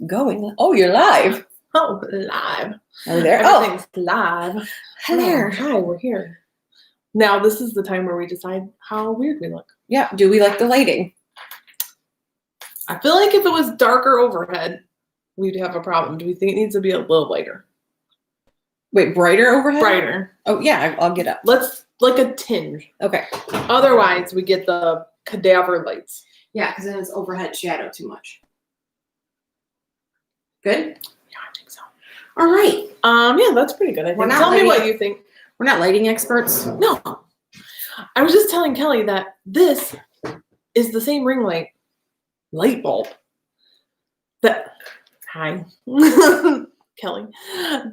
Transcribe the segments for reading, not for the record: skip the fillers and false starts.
Going. Oh, you're live. Oh, live. Are we there? Everything's live. Hello. Hi, we're here. Now, this is the time where we decide how weird we look. Yeah. Do we like the lighting? I feel like if it was darker overhead, we'd have a problem. Do we think it needs to be a little lighter? Wait, brighter overhead? Brighter. Oh, yeah. I'll get up. Let's, like a tinge. Okay. Otherwise, we get the cadaver lights. Yeah, because then it's overhead shadow too much. Good? Yeah, I think so. All right. Yeah, that's pretty good. I We're think. not Tell me lighting- what you think. We're not lighting experts. No. I was just telling Kelly that this is the same ring light bulb that hi Kelly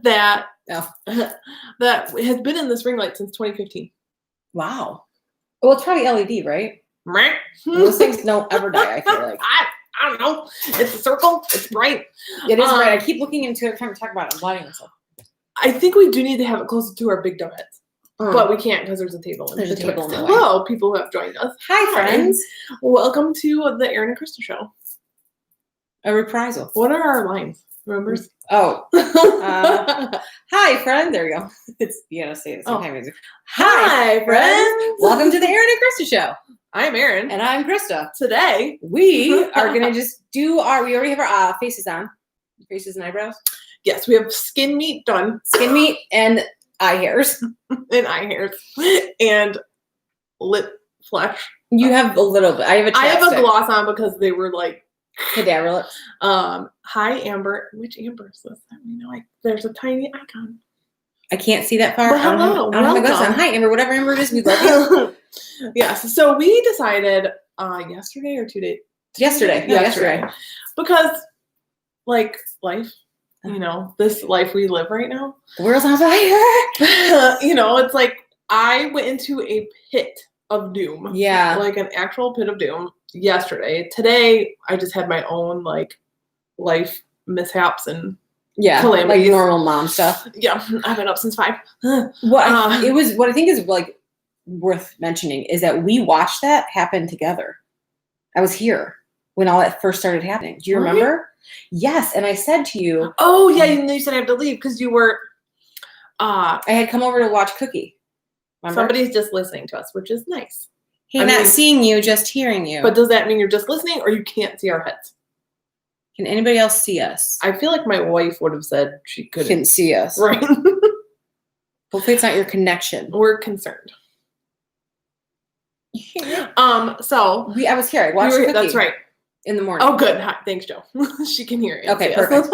that that has been in this ring light since 2015. Wow. Well, it's probably LED, right? Right? Those things don't ever die, I feel like. I don't know. It's a circle. It's bright. It is bright. I keep looking into it, trying to talk about it. I'm blinding myself. I think we do need to have it closer to our big dumb heads. But we can't because there's a table. There's a table in the way. Hello, people who have joined us. Hi, friends. Welcome to the Erin and Krista show. A reprisal. What are our lines? Remember? Oh. Hi, friend. There you go. You gotta say it at the same time. Hi, friends. Welcome to the Erin and Krista show. I'm Erin. And I'm Krista. Today, we are going to just do we already have our faces on. Faces and eyebrows. Yes, we have skin meat done. Skin meat and eye hairs. And eye hairs. And lip flesh. You have a little bit. I have a gloss on because they were like cadaver lips. Hi, Amber. Which Amber is this? There's a tiny icon. I can't see that far. Well, hello. I don't have my glasses on. Hi, Amber. Whatever Amber it is, we love you. Yes. So we decided yesterday or 2 days. Yesterday. Because like life, this life we live right now. The world's on fire. It's like I went into a pit of doom. Yeah. Like an actual pit of doom yesterday. Today I just had my own like life mishaps and calamities. Like normal mom stuff. Yeah. I've been up since 5. What I think is like worth mentioning is that we watched that happen together. I was here when all that first started happening. Do you remember? Yes. And I said to you, oh yeah, you said I have to leave because you were I had come over to watch Cookie. Remember? Somebody's just listening to us, which is nice. Hey, not seeing you, just hearing you. But does that mean you're just listening or you can't see our heads? Can anybody else see us? I feel like my wife would have said she couldn't see us. Right. Hopefully it's not your connection. We're concerned. Yeah. So I was here. I watched Cookie. That's right. In the morning. Oh, good. Hi, thanks, Joe. She can hear you. Okay, perfect.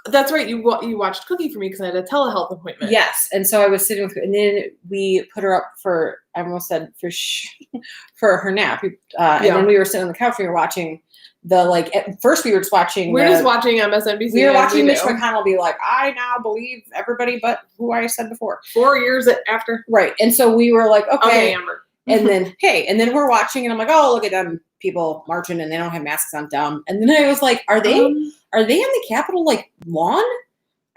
That's right. You watched Cookie for me because I had a telehealth appointment. Yes, and so I was sitting with her, and then we put her up for. I almost said for her nap. And then we were sitting on the couch. We were watching at first we were just watching. We're just watching MSNBC. We were watching Mitch McConnell be like, "I now believe everybody but who I said before." 4 years after. Right, and so we were like, "Okay, Amber." And then and then we're watching, and I'm like, "Oh, look at them people marching, and they don't have masks on, dumb." And then I was like, "Are they on the Capitol lawn?"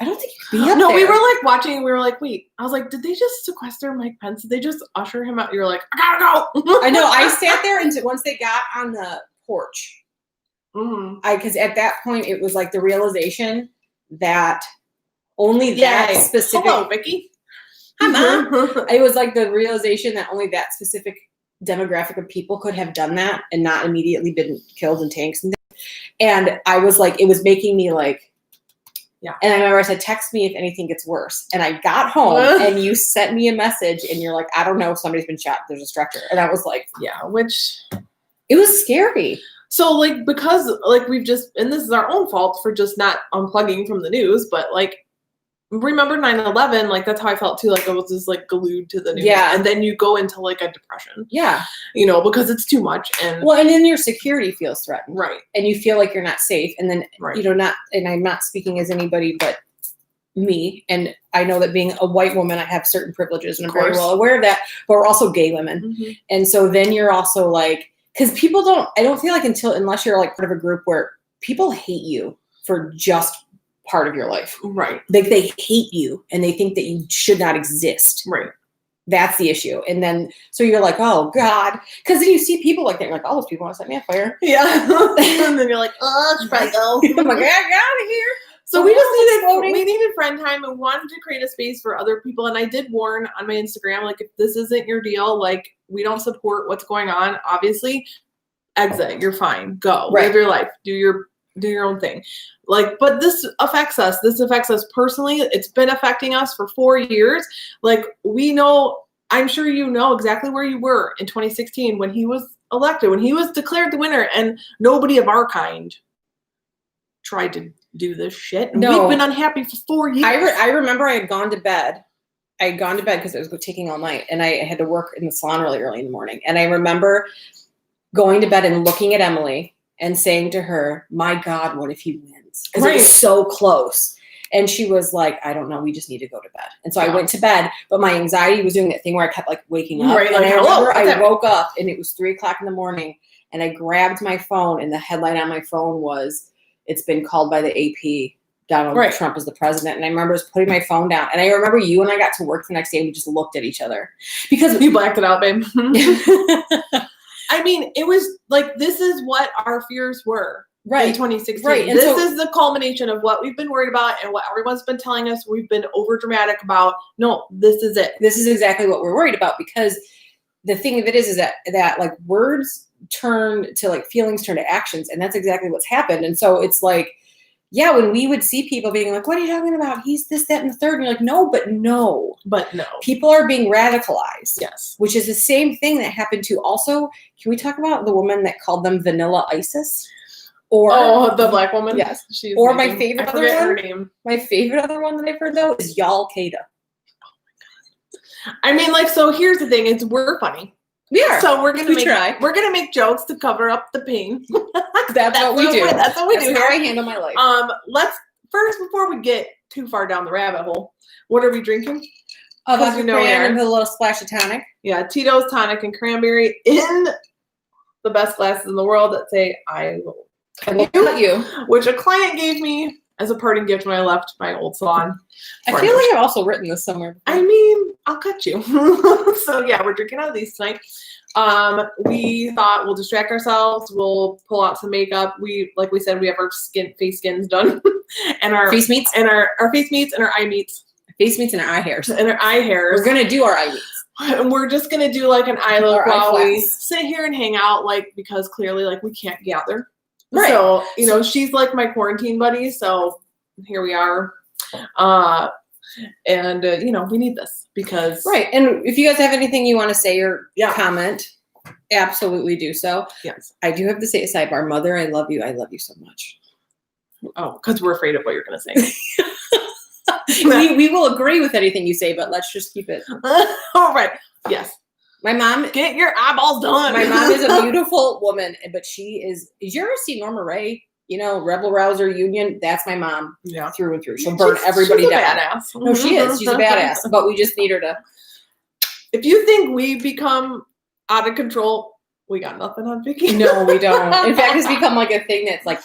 I don't think you could be up there. No, we were like watching, and we were like, wait. I was like, did they just sequester Mike Pence? Did they just usher him out? You're like, I gotta go. I know. I sat there until once they got on the porch. Because at that point it was like the realization that only that specific. Hello, Vicky. Hi, Mom. It was like the realization that only that specific demographic of people could have done that and not immediately been killed in tanks and things. And I was like, it was making me like. Yeah. And I remember I said, text me if anything gets worse. And I got home and you sent me a message and you're like, I don't know, somebody's been shot. There's a stretcher. And I was like, yeah, which it was scary. So like, because like we've just, and this is our own fault for just not unplugging from the news, but like, remember 9/11, like that's how I felt too. Like I was just like glued to the news. Yeah. And then you go into like a depression. Yeah. Because it's too much. And then your security feels threatened. Right. And you feel like you're not safe. And then, and I'm not speaking as anybody but me. And I know that being a white woman, I have certain privileges and I'm very well aware of that, but we're also gay women. Mm-hmm. And so then you're also like, because I don't feel like unless you're like part of a group where people hate you for just part of your life. Right. Like they hate you and they think that you should not exist. Right. That's the issue. And then, so you're like, oh God. Because then you see people like that. You're like, all those people want to set me on fire. Yeah. And then you're like, oh, should I go? I'm like, I got out of here. So we needed friend time and wanted to create a space for other people. And I did warn on my Instagram, like, if this isn't your deal, like, we don't support what's going on. Obviously, exit. You're fine. Go. Live your life. Do your own thing. Like, but this affects us. This affects us personally. It's been affecting us for 4 years. Like, we know, I'm sure you know exactly where you were in 2016 when he was elected, when he was declared the winner, and nobody of our kind tried to do this shit. And we've been unhappy for 4 years. I remember I had gone to bed. Because it was taking all night, and I had to work in the salon really early in the morning. And I remember going to bed and looking at Emily and saying to her, my God, what if he wins? Because it was so close. And she was like, I don't know. We just need to go to bed. And so I went to bed, but my anxiety was doing that thing where I kept like waking up. Right, and I remember I woke up and it was 3:00 in the morning, and I grabbed my phone, and the headline on my phone was, it's been called by the AP, Donald Trump is the president. And I remember just putting my phone down. And I remember you and I got to work the next day, and we just looked at each other. Because you blacked it out, babe. I mean, it was like, this is what our fears were in 2016. Right. And this is the culmination of what we've been worried about and what everyone's been telling us we've been over dramatic about. No, this is it. This is exactly what we're worried about, because the thing of it is that like words turn to like feelings turn to actions. And that's exactly what's happened. And so it's like, yeah, when we would see people being like, what are you talking about? He's this, that, and the third. And you're like, no. People are being radicalized. Yes. Which is the same thing that happened to also, can we talk about the woman that called them Vanilla Isis? Or the black woman? Yes. She's or amazing. My favorite other one. Her name. My favorite other one that I've heard though is Y'all Qaeda. Oh my God. I mean, like, so here's the thing, it's we're funny. We are. So we're gonna make jokes to cover up the pain. That's what we do. That's what we do. That's how I handle my life. Let's first, before we get too far down the rabbit hole, what are we drinking? Vodka cran with a little splash of tonic. Yeah, Tito's tonic and cranberry in the best glasses in the world that say I will cut you, which a client gave me as a parting gift when I left my old salon. I feel like I've also written this somewhere before. I mean, I'll cut you. So yeah, we're drinking out of these tonight. We thought we'll distract ourselves. We'll pull out some makeup. Like we said, we have our face skins done, and our face meats, and our face meats, and our eye meats. Face meats and our eye hairs. And our eye hairs. We're gonna do our eye meats. And we're just gonna do like an eye look while we sit here and hang out, like, because clearly, like, we can't gather. Right. So, you know, she's like my quarantine buddy. So here we are. You know, we need this because. Right. And if you guys have anything you want to say or comment, absolutely do so. Yes. I do have to say a sidebar. Mother, I love you. I love you so much. Oh, because we're afraid of what you're going to say. we will agree with anything you say, but let's just keep it. All right. Yes. My mom, get your eyeballs done. My mom is a beautiful woman, but she is. Did you ever see Norma Ray? You know, Rebel Rouser Union. That's my mom. Yeah, through and through. She'll burn everybody she's down. A badass. No, she is. She's a badass. But we just need her to. If you think we become out of control, we got nothing on Vicky. No, we don't. In fact, it's become like a thing that's like,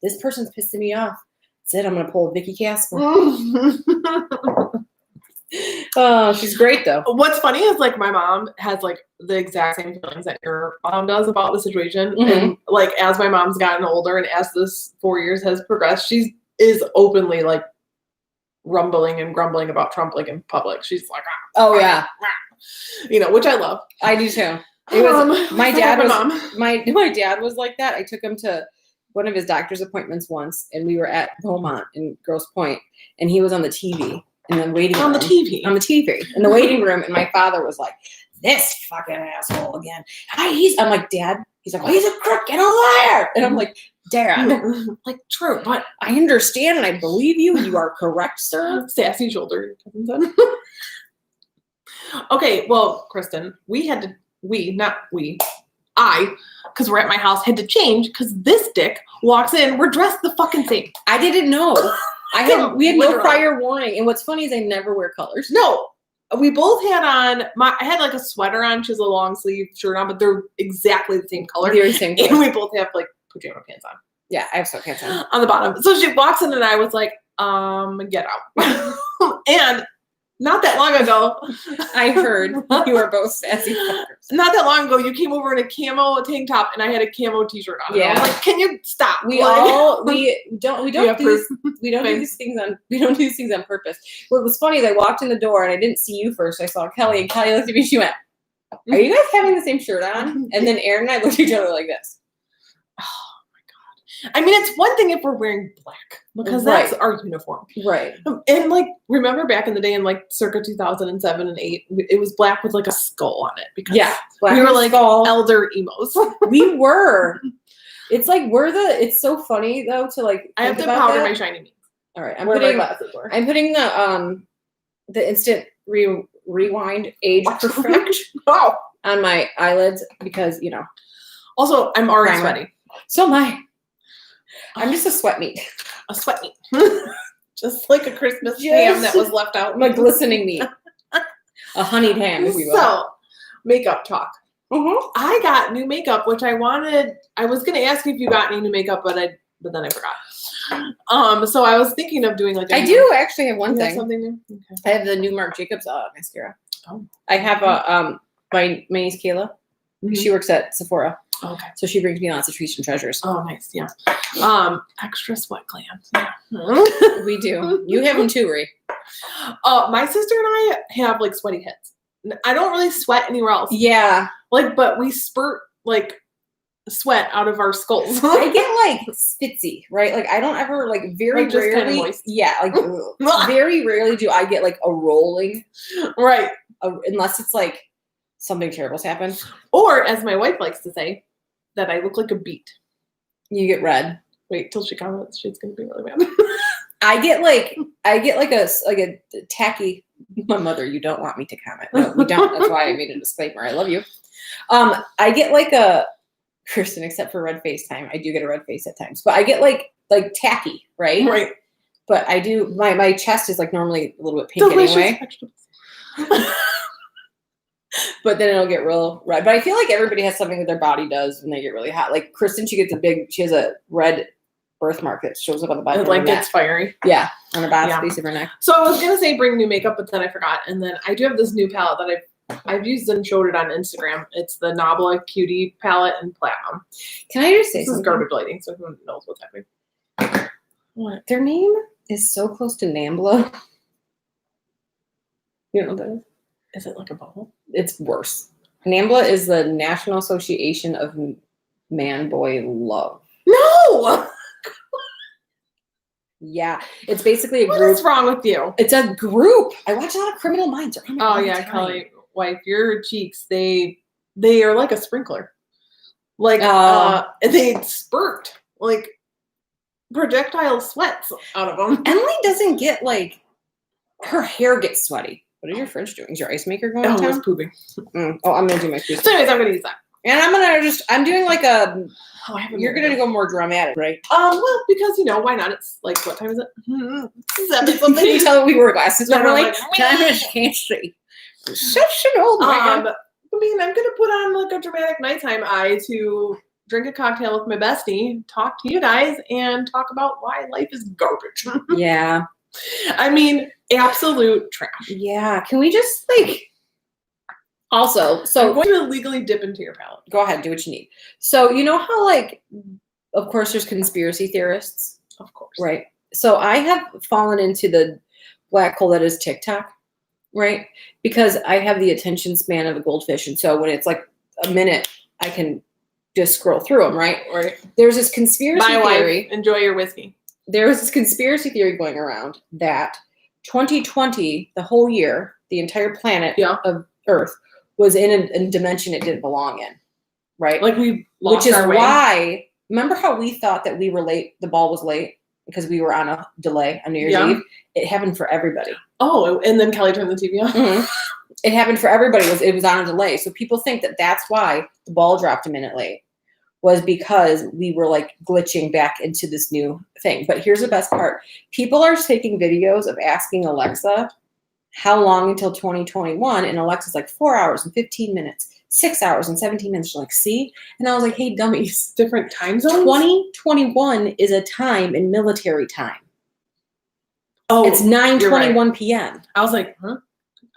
this person's pissing me off. That's it. I'm gonna pull a Vicky Casper. Oh, she's great though. What's funny is like my mom has like the exact same feelings that your mom does about the situation. Mm-hmm. And like as my mom's gotten older and as this 4 years has progressed, she is openly like rumbling and grumbling about Trump like in public. She's like, you know, which I love. I do too. It was my dad was my dad was like that. I took him to one of his doctor's appointments once, and we were at Beaumont in Grosse Pointe, and he was on the TV. In the waiting room. On the TV in the waiting room, and my father was like, "This fucking asshole again." I'm like, Dad. He's like, "Well, he's a crook and a liar," and I'm like, Dad, like true, but I understand and I believe you. You are correct, sir. Sassy shoulder. Okay, well, Kristen, I, because we're at my house, had to change because this dick walks in. We're dressed the fucking same. I didn't know. We had no prior warning. And what's funny is I never wear colors. No. We both had on, I had like a sweater on. She has a long sleeve shirt on, but they're exactly the same color. They're the same color. And we both have like pajama pants on. Yeah, I have sweatpants on the bottom. So she walks in and I was like, get out. And not that long ago. I heard you were both sassy fuckers. Not that long ago, you came over in a camo tank top, and I had a camo t-shirt on. Yeah. I was like, can you stop? We don't Yeah, do these things on purpose. What was funny is I walked in the door and I didn't see you first. I saw Kelly, and Kelly looked at me. She went, "Are you guys having the same shirt on?" And then Aaron and I looked at each other like this. I mean, it's one thing if we're wearing black because that's our uniform. Right. And like, remember back in the day in like circa 2007 and 8, it was black with like a skull on it because black we were like skull. elder emos. We were. It's like it's so funny though to like. I have to powder my shiny meat. All right, I'm putting the instant rewind age perfect on my eyelids because Also, I'm already sweaty. So am I. I'm just a sweat meat. A sweat meat. Just like a Christmas ham that was left out. My glistening meat. A honeyed ham, if you will. So, makeup talk. Mm-hmm. I got new makeup, which I was going to ask you if you got any new makeup, but then I forgot. So I was thinking of doing like I do actually have one thing. Something new? Okay. I have the new Marc Jacobs mascara. Oh. I have my niece Kayla. Mm-hmm. She works at Sephora. Okay. So she brings me lots of treats and treasures. Oh, nice. Yeah. Extra sweat glands. Yeah. We do. You have them too, Ree. My sister and I have like sweaty heads. I don't really sweat anywhere else. Yeah. But we spurt like sweat out of our skulls. I get like spitzy, right? Like I don't ever like very like, just rarely. Kind of moist. Yeah, like very rarely do I get like a rolling. Right. Unless it's like something terrible's happened. Or as my wife likes to say, that I look like a beet. You get red. Wait till she comments. She's gonna be really mad. I get like a tacky. My mother, you don't want me to comment. No, we don't. That's why I made a disclaimer. I love you. I get like a Kristen, except for red face time. I do get a red face at times, but I get like tacky, right? Right. But I do. My chest is like normally a little bit pink anyway. But then it'll get real red. But I feel like everybody has something that their body does when they get really hot. Like Kristen, she has a red birthmark that shows up on the bottom of her neck. It gets fiery. Yeah, on the base of her neck. So I was gonna say bring new makeup, but then I forgot. And then I do have this new palette that I've used and showed it on Instagram. It's the Nabla Cutie palette in platinum. Can I just say this is garbage lighting, so who knows what's happening? What? Their name is so close to Nambla. You know what that is? Is it like a bubble? It's worse. NAMBLA is the National Association of Man-Boy Love. No! Yeah. It's basically a group. What is wrong with you? It's a group. I watch a lot of Criminal Minds. Oh, yeah, Kelly, wife, your cheeks, they are like a sprinkler. Like, they spurt. Like, projectile sweats out of them. Emily doesn't get, like, her hair gets sweaty. What is your fridge doing? Is your ice maker going down? Oh, it's pooping. Oh, I'm going to do my food. So anyways, I'm going to use that. And I'm doing like you're going to go more dramatic, right? Well, because, why not? It's like, what time is it? 7 something. You tell me we wear glasses, but we're like, I can't see. Such an old man. I mean, I'm going to put on like a dramatic nighttime eye to drink a cocktail with my bestie, talk to you guys, and talk about why life is garbage. Yeah. I mean, absolute trash. Yeah. Can we just also, so I'm going to illegally dip into your palette. Go ahead, do what you need. So you know how of course there's conspiracy theorists? Of course. Right. So I have fallen into the black hole that is TikTok, right? Because I have the attention span of a goldfish. And so when it's like a minute, I can just scroll through them, right? Or there's this conspiracy theory. Wife, enjoy your whiskey. There was this conspiracy theory going around that 2020, the whole year, the entire planet of Earth was in a dimension it didn't belong in, right? Like we lost Which is our way. why, remember how we thought that we were late, the ball was late because we were on a delay on New Year's Eve? It happened for everybody. Oh, and then Kelly turned the TV on. Mm-hmm. It happened for everybody. It was on a delay. So people think that that's why the ball dropped a minute late, was because we were like glitching back into this new thing. But here's the best part. People are taking videos of asking Alexa how long until 2021, and Alexa's like 4 hours and 15 minutes, 6 hours and 17 minutes. She's like, see? And I was like, hey, dummies. Different time zones? 2021 is a time in military time. Oh, it's 9:21 p.m. I was like, huh?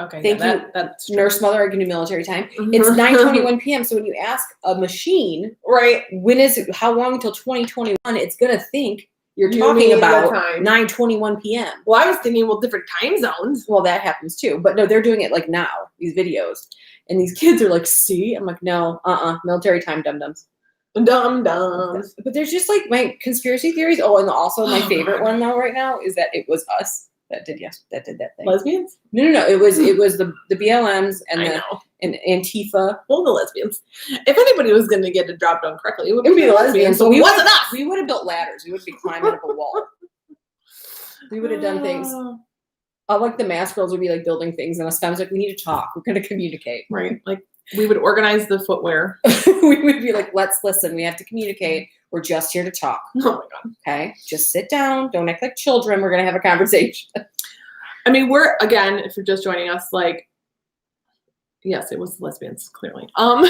Okay. Thank yeah, you, That's true. nurse mother. I can do military time. It's 9:21 p.m. So when you ask a machine, right, when is it? How long until 2021? It's gonna think you're You talking mean the about time. 9:21 p.m. Well, I was thinking, different time zones. Well, that happens too. But no, they're doing it like now. These videos, and these kids are like, "See," I'm like, "No, military time, dum-dums." Dum-dums. But there's just like my conspiracy theories. Oh, and also my Oh, favorite God. one though right now is that it was us that did that thing. Lesbians? No. It was the BLMs and I the know. and Antifa. Well, the lesbians. If anybody was going to get a job done correctly, it would be the lesbians. So But it wasn't us. We would have built ladders. We would be climbing up a wall. We would have done things. Like the mask girls would be like building things, and us femmes like, we need to talk. We're going to communicate. Right. Like we would organize the footwear. We would be like, let's listen. We have to communicate. We're just here to talk. Oh my God. Okay. Just sit down. Don't act like children. We're going to have a conversation. I mean, we're, again, if you're just joining us, like, yes, it was lesbians, clearly. Oh,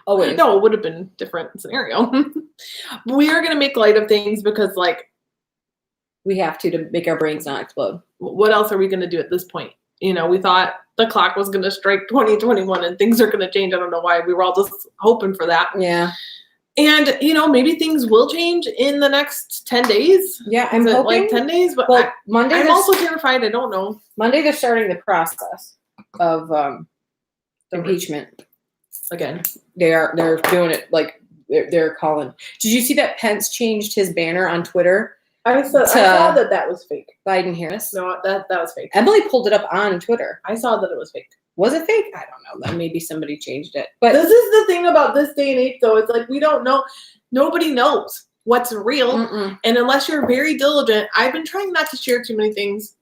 wait. No, it would have been a different scenario. We are going to make light of things because, like, we have to make our brains not explode. What else are we going to do at this point? You know, we thought the clock was going to strike 2021 and things are going to change. I don't know why. We were all just hoping for that. Yeah. And, you know, maybe things will change in the next 10 days. Yeah, I'm hoping. Like 10 days? But well, Monday. I'm also terrified. I don't know. Monday, they're starting the process of impeachment. Again. They're doing it like they're calling. Did you see that Pence changed his banner on Twitter? I saw that was fake. Biden Harris. No, that was fake. Emily pulled it up on Twitter. I saw that it was fake. Was it fake? I don't know. Then maybe somebody changed it. But this is the thing about this day and age, though. It's like we don't know. Nobody knows what's real. And unless you're very diligent, I've been trying not to share too many things,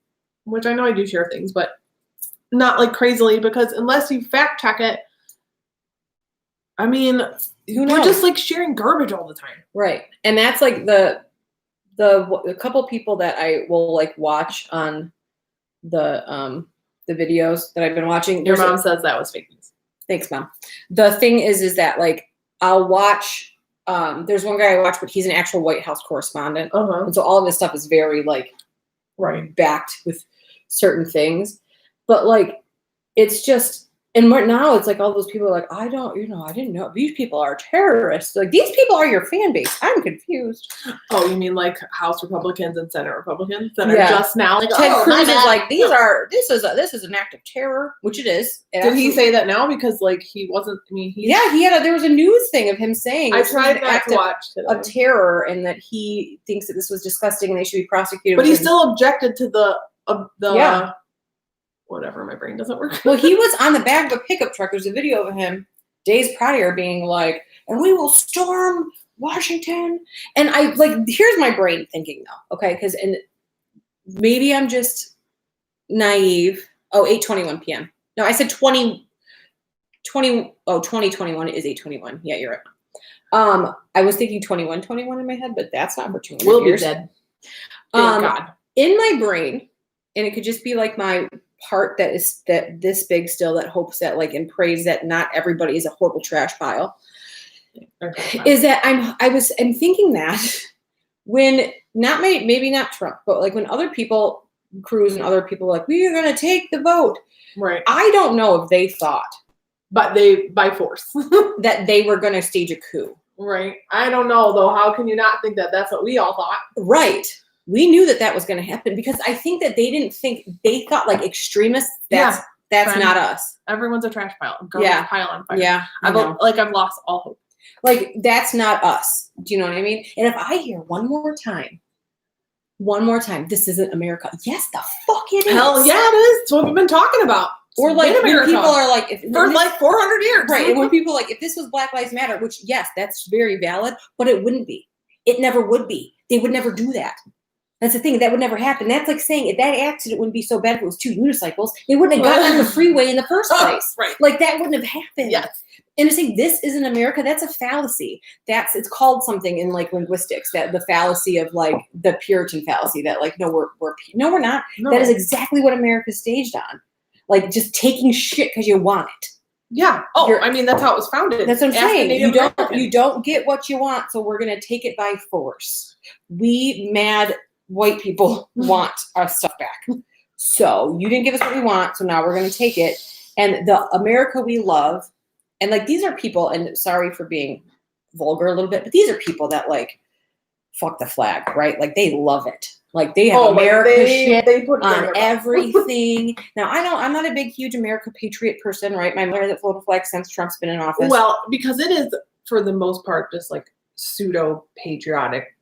which I know I do share things, but not like crazily, because unless you fact check it, I mean, we're just like sharing garbage all the time. Right. And that's like the couple people that I will like watch on the videos that I've been watching. Your mom says that was fake news. Thanks, Mom. The thing is that like I'll watch. There's one guy I watch, but he's an actual White House correspondent, and so all of his stuff is very like backed with certain things. But like, it's just. And now it's like all those people are like, I didn't know. These people are terrorists. Like, these people are your fan base. I'm confused. Oh, you mean like House Republicans and Senate Republicans that are just now like, Ted Cruz is like, this is an act of terror, which it is. Did he say that now? Because like he wasn't. I mean, there was a news thing of him saying I tried not to watch of terror, and that he thinks that this was disgusting and they should be prosecuted. But he still objected to the whatever, my brain doesn't work. Well, he was on the back of a pickup truck. There's a video of him days prior being like, and we will storm Washington. And I like, here's my brain thinking though. Okay. Cause, and maybe I'm just naive. Oh, 8:21 p.m. No, I said 2021 is 8:21. Yeah, you're right. I was thinking 21 in my head, but that's not for 200 we'll years. Be dead. Thank God. In my brain, and it could just be like my part that is that this big still that hopes that like and prays that not everybody is a horrible trash pile. Is that I'm thinking that when maybe not Trump, but like when other people, Cruz and other people like, we are going to take the vote. Right. I don't know if they thought, but they by force that they were going to stage a coup. Right. I don't know though. How can you not think that that's what we all thought? Right. We knew that was going to happen because I think that they thought like extremists. That's not us. Everyone's a trash pile. Pile on fire. Yeah. I've lost all hope. Like that's not us. Do you know what I mean? And if I hear one more time, this isn't America. Yes, the fuck it is. Hell yeah, it is. It's what we've been talking about. Or like when people are like, for like 400 years, right? And when people like, if this was Black Lives Matter, which yes, that's very valid, but it wouldn't be. It never would be. They would never do that. That's the thing. That would never happen. That's like saying if that accident wouldn't be so bad if it was two unicycles, they wouldn't have gotten on the freeway in the first place. Right. Like that wouldn't have happened. Yes. And to say this isn't America, that's a fallacy. It's called something in like linguistics, that the fallacy of like the Puritan fallacy that like, no, we're not. No. That is exactly what America's staged on. Like just taking shit because you want it. Yeah. Oh, I mean, that's how it was founded. That's what I'm saying. You don't get what you want, so we're going to take it by force. We mad white people want our stuff back. So you didn't give us what we want, so now we're going to take it. And the America we love, and like these are people, and sorry for being vulgar a little bit, but these are people that like fuck the flag, right? Like they love it. Like they have America shit they put on everything. Now I'm not a big, huge America patriot person, right? My mother that flown a flag since Trump's been in office. Well, because it is for the most part just like pseudo patriotic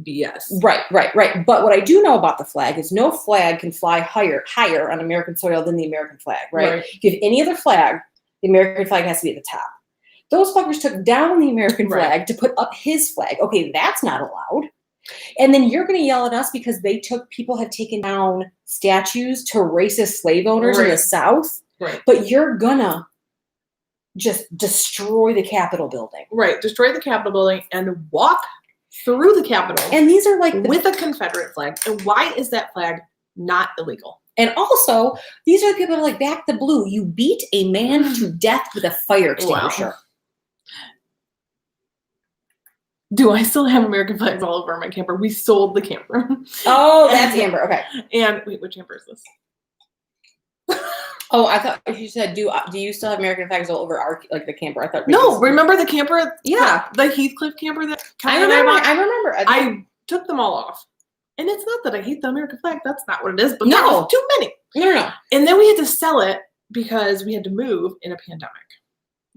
BS. Right. But what I do know about the flag is no flag can fly higher on American soil than the American flag, right? If you have any other flag, the American flag has to be at the top. Those fuckers took down the American flag to put up his flag. Okay, that's not allowed. And then you're going to yell at us because people have taken down statues to racist slave owners in the South. Right. But you're going to just destroy the Capitol building. Right. Destroy the Capitol building and walk through the Capitol. And these are like with a Confederate flag. And why is that flag not illegal? And also, these are the people that are like, back the blue. You beat a man to death with a fire extinguisher. Wow. Do I still have American flags all over my camper? We sold the camper. Oh, that's Amber. Okay. And wait, which camper is this? Oh, I thought you said, do you still have American flags all over the camper? I thought. No, remember the camper? Yeah. The Heathcliff camper that I remember. I took them all off. And it's not that I hate the American flag. That's not what it is. But no, that was too many. No. And then we had to sell it because we had to move in a pandemic.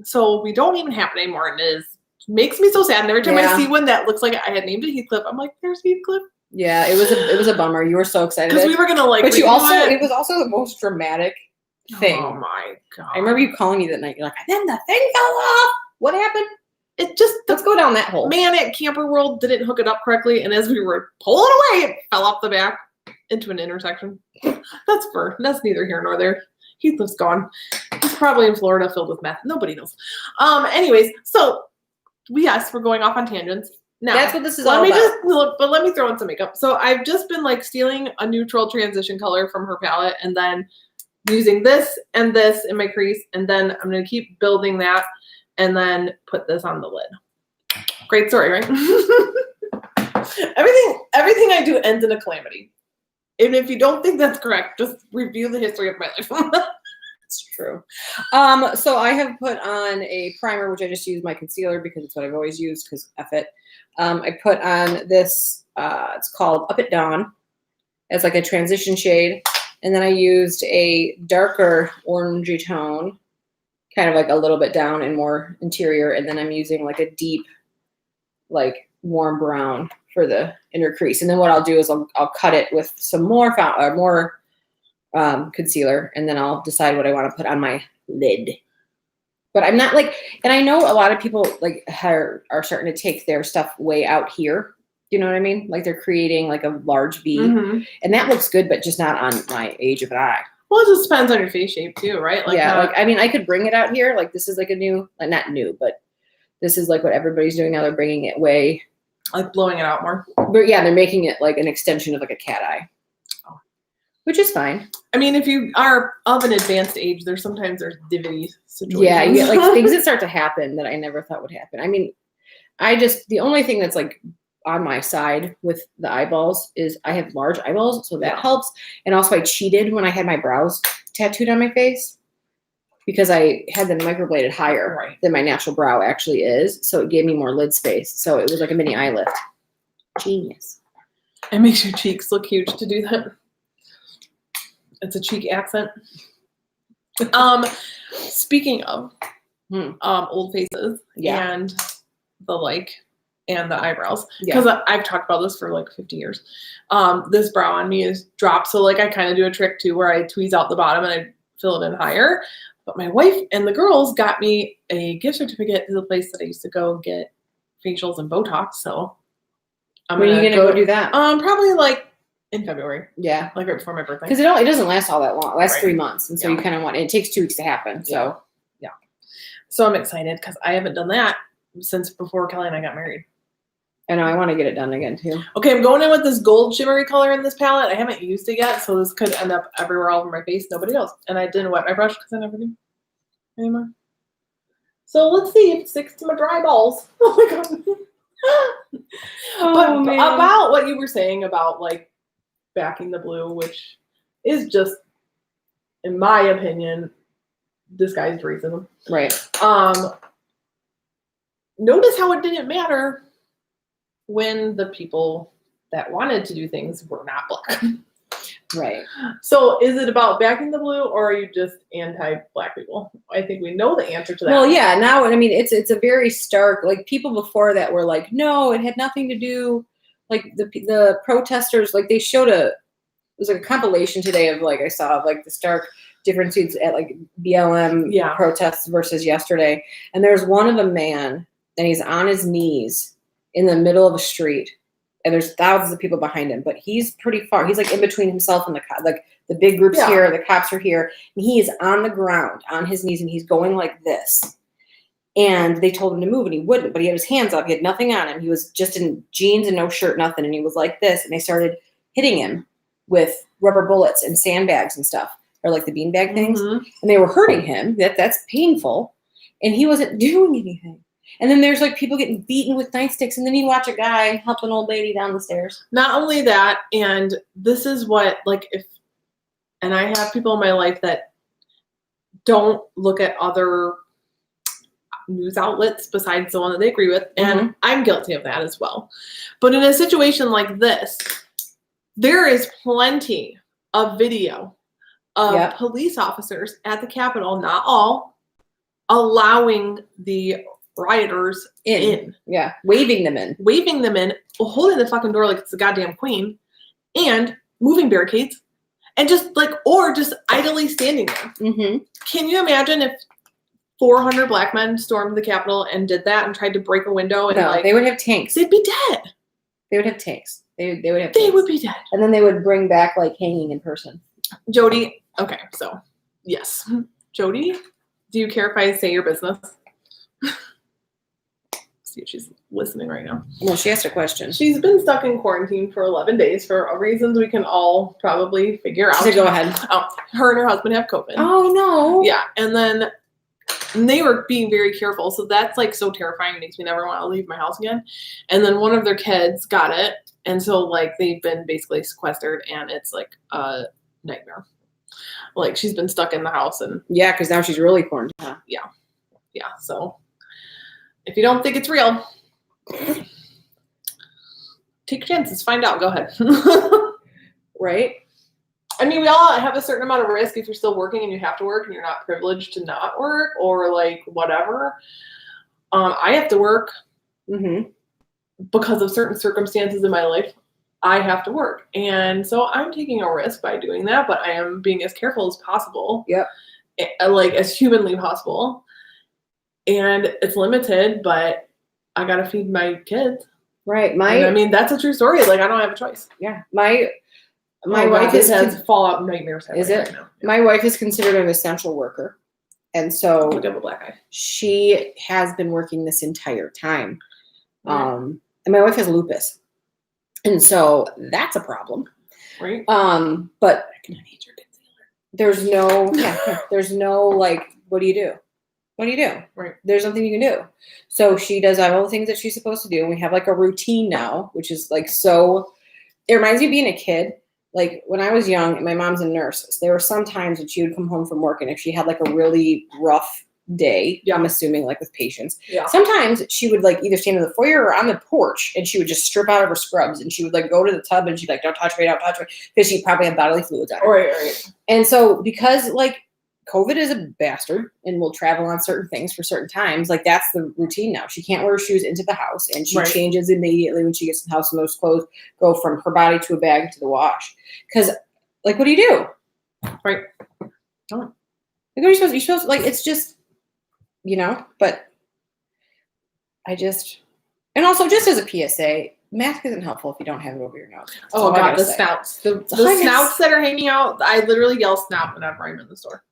So we don't even have it anymore. And it makes me so sad. And every time I see one that looks like I had named it Heathcliff, I'm like, there's Heathcliff. Yeah, it was a bummer. You were so excited because we were gonna but it was also the most dramatic thing. Oh my god! I remember you calling me that night. You're like, then the thing fell off. What happened? It just let's go down that hole. Man at Camper World didn't hook it up correctly, and as we were pulling away, it fell off the back into an intersection. That's neither here nor there. Heathcliff's gone. He's probably in Florida, filled with meth. Nobody knows. Anyways, so we're going off on tangents. Now, that's what this is all about. But let me throw in some makeup. So I've just been like stealing a neutral transition color from her palette and then using this and this in my crease. And then I'm going to keep building that and then put this on the lid. Great story, right? Everything I do ends in a calamity. And if you don't think that's correct, just review the history of my life. It's true. So I have put on a primer, which I just use my concealer because it's what I've always used because F it. I put on this, it's called Up at Dawn as like a transition shade. And then I used a darker orangey tone, kind of like a little bit down and more interior. And then I'm using like a deep, like warm brown for the inner crease. And then what I'll do is I'll cut it with some more concealer, and then I'll decide what I want to put on my lid. But I'm not like, and I know a lot of people like are starting to take their stuff way out here. You know what I mean? Like they're creating like a large V, and that looks good, but just not on my age of an eye. Well, it just depends on your face shape too, right? Like yeah, like I mean, I could bring it out here. Like this is like a new, like not new, but this is like what everybody's doing now. They're bringing it way, like blowing it out more. But yeah, they're making it like an extension of like a cat eye. Which is fine. I mean, if you are of an advanced age, there's divvy situations. Yeah, you get like things that start to happen that I never thought would happen. I mean, the only thing that's like on my side with the eyeballs is I have large eyeballs, so that helps. And also I cheated when I had my brows tattooed on my face because I had them microbladed higher than my natural brow actually is. So it gave me more lid space. So it was like a mini eye lift. Genius. It makes your cheeks look huge to do that. It's a cheek accent. Speaking of old faces and the eyebrows, because I've talked about this for like 50 years. This brow on me is dropped, so like I kind of do a trick too where I tweeze out the bottom and I fill it in higher. But my wife and the girls got me a gift certificate to the place that I used to go get facials and Botox. So when are you gonna go do that? Probably like in February. Yeah. Like right before my birthday. Because it doesn't last all that long. It lasts 3 months. And so you kind of it takes 2 weeks to happen. So yeah. So I'm excited because I haven't done that since before Kelly and I got married. I know, I want to get it done again too. Okay, I'm going in with this gold shimmery color in this palette. I haven't used it yet, so this could end up everywhere all over my face. Nobody knows. And I didn't wet my brush because I never do anymore. So let's see if it sticks to my dry balls. Oh my god. But about what you were saying about like backing the blue, which is just, in my opinion, disguised racism. Right. Notice how it didn't matter when the people that wanted to do things were not Black. Right. So is it about backing the blue, or are you just anti-Black people? I think we know the answer to that. Well, yeah, now, I mean, it's a very stark, like, people before that were like, no, it had nothing to do, like, the protesters, like, they showed it was like a compilation today of, like, I saw of, like, the stark differences at, like, BLM protests versus yesterday. And there's one of a man, and he's on his knees in the middle of a street, and there's thousands of people behind him, but he's pretty far. He's, like, in between himself and the like, the big groups here, the cops are here, and he is on the ground, on his knees, and he's going like this. And they told him to move, and he wouldn't, but he had his hands up. He had nothing on him. He was just in jeans and no shirt, nothing, and he was like this, and they started hitting him with rubber bullets and sandbags and stuff, or like the beanbag things, and they were hurting him. That's painful, and he wasn't doing anything. And then there's like people getting beaten with nightsticks, and then you watch a guy help an old lady down the stairs. Not only that, and this is what, like, and I have people in my life that don't look at other news outlets besides the one that they agree with, and I'm guilty of that as well. But in a situation like this, there is plenty of video of police officers at the Capitol, not all, allowing the rioters in. Yeah, waving them in, holding the fucking door like it's the goddamn queen, and moving barricades, and just like, or just idly standing there. Can you imagine if 400 Black men stormed the Capitol and did that and tried to break a window? And they would have tanks. They'd be dead. They would have tanks. They would have. They would be dead. And then they would bring back like hanging in person. Jody. Okay, so yes, Jody. Do you care if I say your business? See if she's listening right now. Well, she asked a question. She's been stuck in quarantine for 11 days for reasons we can all probably figure out. So go ahead. Oh, her and her husband have COVID. Oh no. Yeah, and then they were being very careful, so that's like so terrifying. It makes me never want to leave my house again. And then one of their kids got it, and so like they've been basically sequestered, and it's like a nightmare. Like she's been stuck in the house, and because now she's really quarantined. Yeah. So if you don't think it's real, take your chances. Find out. Go ahead. Right. I mean, we all have a certain amount of risk if you're still working and you have to work and you're not privileged to not work or like whatever. I have to work because of certain circumstances in my life. I have to work. And so I'm taking a risk by doing that, but I am being as careful as possible. Yep. Like as humanly possible. And it's limited, but I got to feed my kids. Right. I mean, that's a true story. Like I don't have a choice. Yeah. My wife has fallout nightmares. Is it? Right now. Yeah. My wife is considered an essential worker. And so look at a black eye. She has been working this entire time. And my wife has lupus. And so that's a problem. Right. But there's no like, what do you do? What do you do? Right. There's nothing you can do. So she does all the things that she's supposed to do. And we have like a routine now, which is like, so it reminds me of being a kid. Like when I was young and my mom's a nurse, there were some times that she would come home from work and if she had like a really rough day, I'm assuming like with patients, sometimes she would like either stand in the foyer or on the porch and she would just strip out of her scrubs and she would like go to the tub and she'd be like, don't touch me, because she probably had bodily fluids on her. Right. And so because like COVID is a bastard and will travel on certain things for certain times, like that's the routine now. She can't wear her shoes into the house and she changes immediately when she gets in the house and those clothes go from her body to a bag to the wash. Because like, what do you do? Right. Like, what are you supposed to, like, it's just, but and also just as a PSA, mask isn't helpful if you don't have it over your nose. Oh God, the snouts. The snouts that are hanging out, I literally yell snout whenever I'm in the store.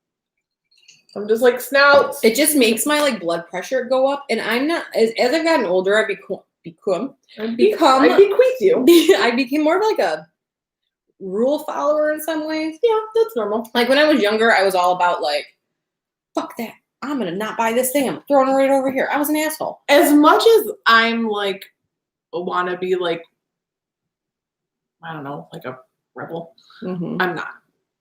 I'm just like, snouts. It just makes my like blood pressure go up. And I'm not, as I've gotten older, I bequeath you. I became more of like a rule follower in some ways. Yeah, that's normal. Like when I was younger, I was all about like, fuck that. I'm going to not buy this thing. I'm throwing it right over here. I was an asshole. As much as I'm like, want to be like, I don't know, like a rebel. I'm not.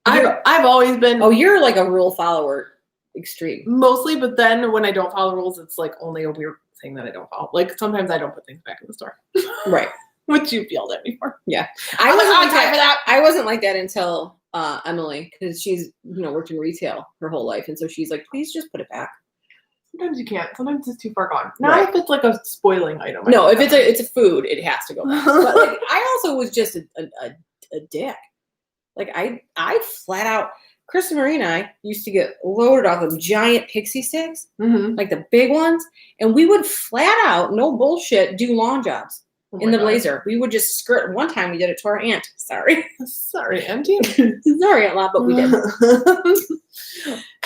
I've always been. Oh, you're like a rule follower, extreme. Mostly, but then when I don't follow rules, it's like only a weird thing that I don't follow. Like sometimes I don't put things back in the store. Right. Which you've yelled at me for. Yeah. I wasn't like that until Emily, because she's worked in retail her whole life, and so she's like, please just put it back. Sometimes you can't. Sometimes it's too far gone. Not if it's like a spoiling item. No, if it's a food, it has to go back. But like, I also was just a dick. Like I flat out. Chris and Marie and I used to get loaded off of giant pixie sticks, like the big ones, and we would flat out, no bullshit, do lawn jobs in the Blazer. We would just skirt. One time we did it to our aunt. Sorry, Auntie. Sorry, Aunt Lot, but we did.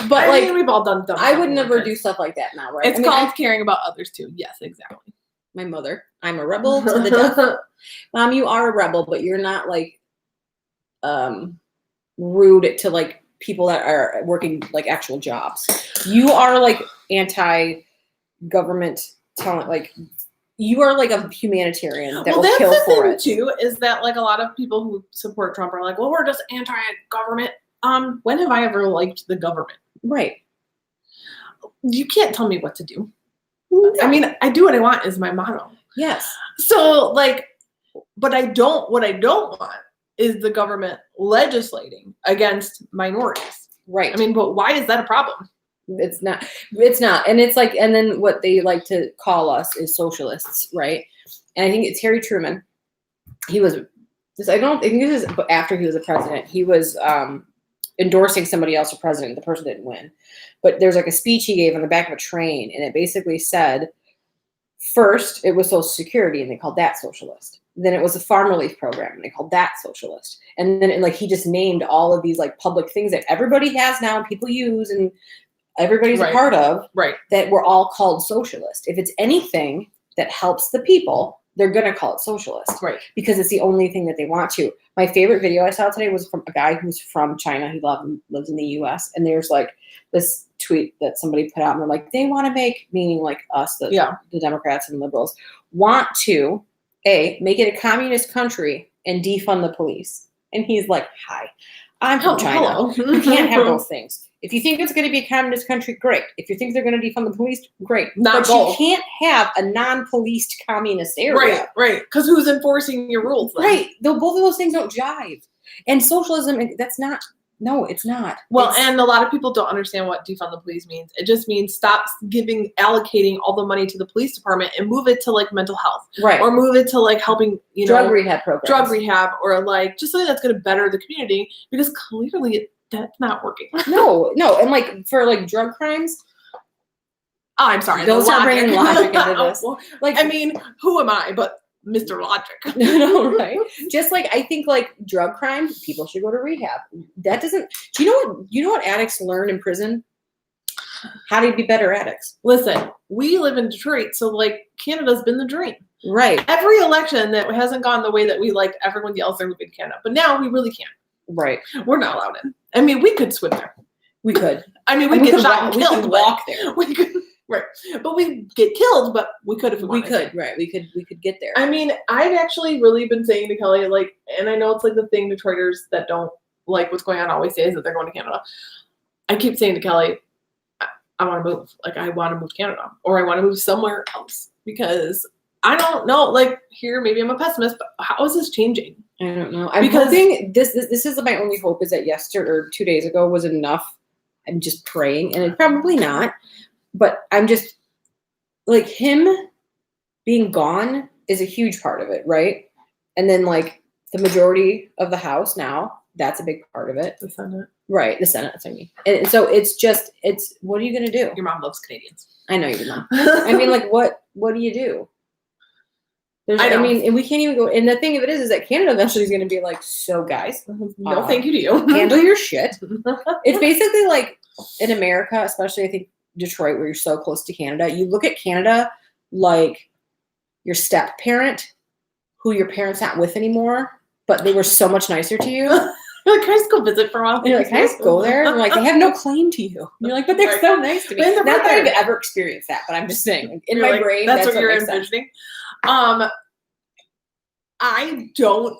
But I mean, we've all done. I would never do stuff like that now, right? It's called caring about others too. Yes, exactly. My mother. I'm a rebel to the death. Mom, you are a rebel, but you're not like rude to like people that are working like actual jobs. You are like anti-government talent. Like you are like a humanitarian that will kill for it. Too is that like a lot of people who support Trump are like, well, we're just anti-government. When have I ever liked the government? Right. You can't tell me what to do. No. I mean, I do what I want is my motto. Yes. So like, but what I don't want is the government legislating against minorities. Right. I mean, but why is that a problem? It's not. And it's like, and then what they like to call us is socialists, right? And I think it's Harry Truman. He was, I think this is after he was a president. He was endorsing somebody else for president. The person didn't win. But there's like a speech he gave on the back of a train, and it basically said, first, it was Social Security, and they called that socialist. Then it was a farm relief program, and they called that socialist. And then like he just named all of these like public things that everybody has now and people use and everybody's a part of, that were all called socialist. If it's anything that helps the people, they're going to call it socialist. Right. Because it's the only thing that they want to. My favorite video I saw today was from a guy who's from China. He lives in the US. And there's like this tweet that somebody put out, and they're like, they want to make, meaning like us, the Democrats and liberals, want to, make it a communist country and defund the police. And he's like, hi, I'm from China. You can't have those things. If you think it's going to be a communist country, great. If you think they're going to defund the police, great. But you can't have a non-policed communist area. Right. Because who's enforcing your rules then? Right. Though both of those things don't jive. And socialism, that's not. No, it's not. Well, and a lot of people don't understand what defund the police means. It just means stop allocating all the money to the police department and move it to like mental health. Right. Or move it to like helping, drug rehab programs. Drug rehab, or like just something that's going to better the community, because clearly that's not working. No. And like for like drug crimes. Oh, I'm sorry. Those are bringing logic into this. Like, I mean, who am I? But Mr. Logic. No, right? Just like I think like drug crime, people should go to rehab. That doesn't. Do you know what addicts learn in prison? How to be better addicts. Listen, we live in Detroit, so like Canada's been the dream. Right. Every election that hasn't gone the way that we like, everyone yells they're moving to Canada. But now we really can't. Right. We're not allowed in. I mean, we could swim there. We could. I mean, we get shot and killed. We could walk there. We could. Right. But we get killed, but we could if we wanted. We could, right. We could get there. I mean, I've actually really been saying to Kelly, like, and I know it's like the thing Detroiters that don't like what's going on always say is that they're going to Canada. I keep saying to Kelly, I want to move. Like, I want to move to Canada, or I want to move somewhere else, because I don't know. Like, here, maybe I'm a pessimist, but how is this changing? I don't know. I'm hoping this is my only hope, is that yesterday or 2 days ago was enough. I'm just praying, and it's probably not. But I'm just, like, him being gone is a huge part of it, right? And then, like, the majority of the House now, that's a big part of it. The Senate. Right, the Senate, that's what I mean. And so it's what are you going to do? Your mom loves Canadians. I know your mom. I mean, like, what do you do? I mean, and we can't even go. And the thing of it is that Canada eventually is going to be like, so guys, no, thank you to you. Handle your shit. It's basically like in America, especially I think Detroit, where you're so close to Canada, you look at Canada like your step parent, who your parents not with anymore, but they were so much nicer to you. You're like, can I just go visit for a while? And you're like, can I just go there? And I'm like, they have no claim to you. And you're like, but they're so nice to me. Not that I've ever experienced that, but I'm just saying, in my brain, that's what you're envisioning. I don't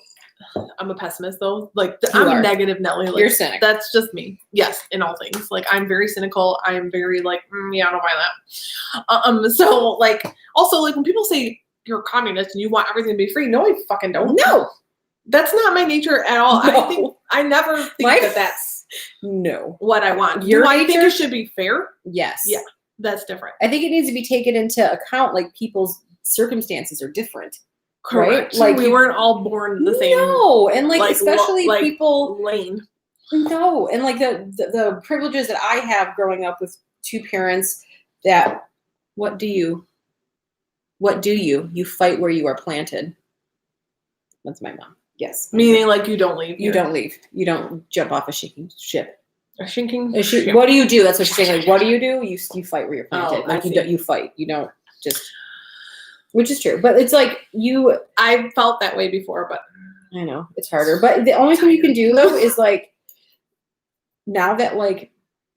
I'm a pessimist though. Like You I'm are. a negative Nelly. Like, You're cynic. That's just me. Yes, in all things. Like I'm very cynical. I'm very like, yeah, I don't buy that. So like, also like when people say you're a communist and you want everything to be free, no, I fucking don't. No, that's not my nature at all. No. I never think that's no. what I want. Your Do I think nature- it should be fair? Yes. Yeah, that's different. I think it needs to be taken into account. Like people's circumstances are different. Correct. Right? Like we weren't all born the same. No, and like especially like people. lane. No, and like the privileges that I have growing up with two parents that what do you fight where you are planted. That's my mom. Yes. Meaning like you don't leave. You don't leave. You don't jump off a sinking ship. A sinking ship. What do you do? That's what she's saying. Like, what do? You fight where you're planted. Oh, like you fight. You don't just, which is true. But it's like I felt that way before, but I know it's harder. But the only thing you can do though is like, now that like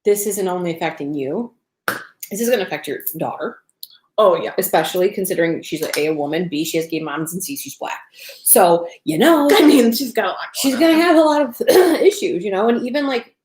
this isn't only affecting you, this is going to affect your daughter. Oh yeah, especially considering she's a woman, B, she has gay moms, and C, she's black. So I mean, she's got a lot. She's gonna have a lot of issues, and even like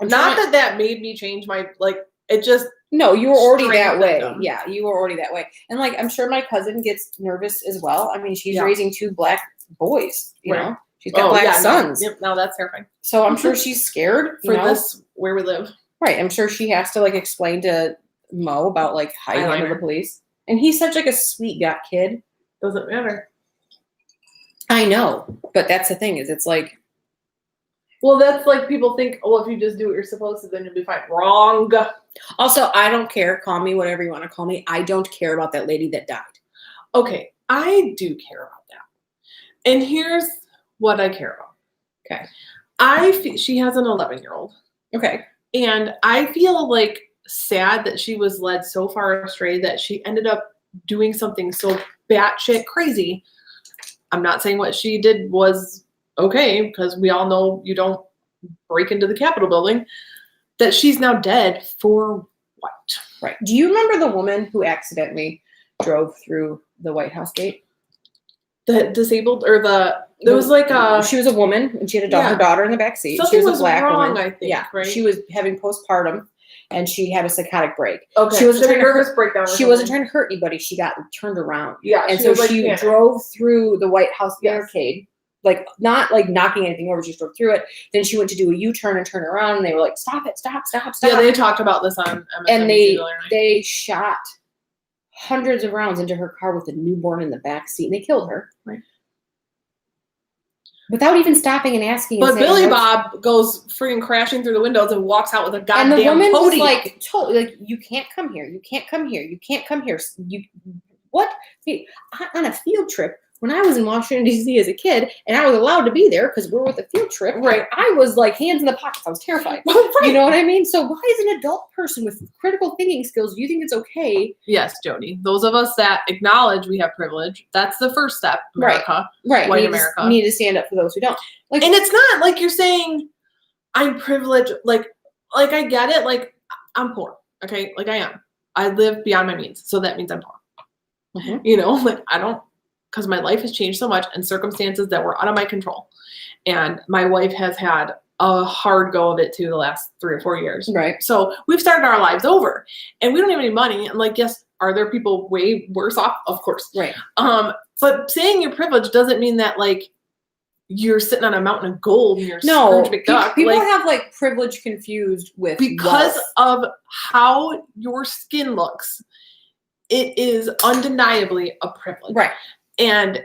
that made me change my like. It just no, you were already that way. Yeah, you were already that way, and like I'm sure my cousin gets nervous as well. I mean, she's raising two black boys. You know, she's got black sons. No, that's terrifying. So I'm sure she's scared for this where we live. Right, I'm sure she has to like explain to Mo about like how you handle the police, and he's such like a sweet kid. Doesn't matter. I know, but that's the thing is it's like, well, that's like people think, oh, if you just do what you're supposed to, then you'll be fine. Wrong. Also, I don't care. Call me whatever you want to call me. I don't care about that lady that died. Okay, I do care about that, and here's what I care about. Okay, she has an 11-year-old. Okay, and I feel like sad that she was led so far astray that she ended up doing something so batshit crazy. I'm not saying what she did was okay, because we all know you don't break into the Capitol building. That she's now dead for what? Right. Do you remember the woman who accidentally drove through the White House gate? The disabled or there was like she was a woman and she had her daughter in the back seat. Something she was a black wrong, woman. I think. Yeah, right. She was having postpartum. And she had a psychotic break. Okay. She wasn't breakdown. She wasn't trying to hurt anybody. She got turned around. Yeah. And so she drove through the White House barricade, like not like knocking anything over. She just drove through it. Then she went to do a U-turn and turn around, and they were like, "Stop it! Stop! Stop! Stop!" Yeah, they talked about this on MSNBC and they shot hundreds of rounds into her car with a newborn in the back seat, and they killed her. Right. Without even stopping and asking. But Billy Bob goes freaking crashing through the windows and walks out with a goddamn And the woman podium. was like, like, you can't come here. You can't come here. You can't come here. What? Hey, on a field trip, when I was in Washington, D.C. as a kid, and I was allowed to be there because we were with a field trip, right? I was like hands in the pockets. I was terrified. Right. You know what I mean? So why is an adult person with critical thinking skills, do you think it's okay? Yes, Jody. Those of us that acknowledge we have privilege, that's the first step, America. Right. White America. Need to stand up for those who don't. Like, and it's not like you're saying I'm privileged. Like I get it. Like I'm poor. Okay. Like I am. I live beyond my means. So that means I'm poor. Mm-hmm. Like I don't, because my life has changed so much and circumstances that were out of my control. And my wife has had a hard go of it too the last 3 or 4 years. Right. So we've started our lives over and we don't have any money. And like, yes, are there people way worse off? Of course. Right. But saying you're privileged doesn't mean that like you're sitting on a mountain of gold and you're no, Scrooge McDuck. People have like privilege confused with because wealth. of how your skin looks. It is undeniably a privilege. Right. And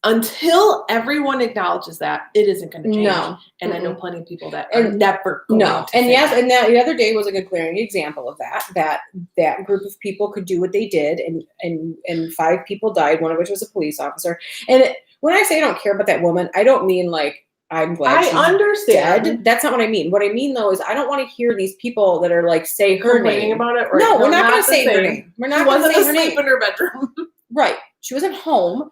until everyone acknowledges that, it isn't going to change. No. And I know plenty of people that are never going to and yes, and that the other day was like a glaring example of that group of people could do what they did, and 5 people died, one of which was a police officer. And when I say I don't care about that woman, I don't mean like I'm glad she's understand. Dead. That's not what I mean. What I mean though is I don't want to hear these people that are like say her name about it. Right? No, we're not going to say her name. We're not going to say her name. She wasn't asleep in her bedroom. Right. She wasn't home.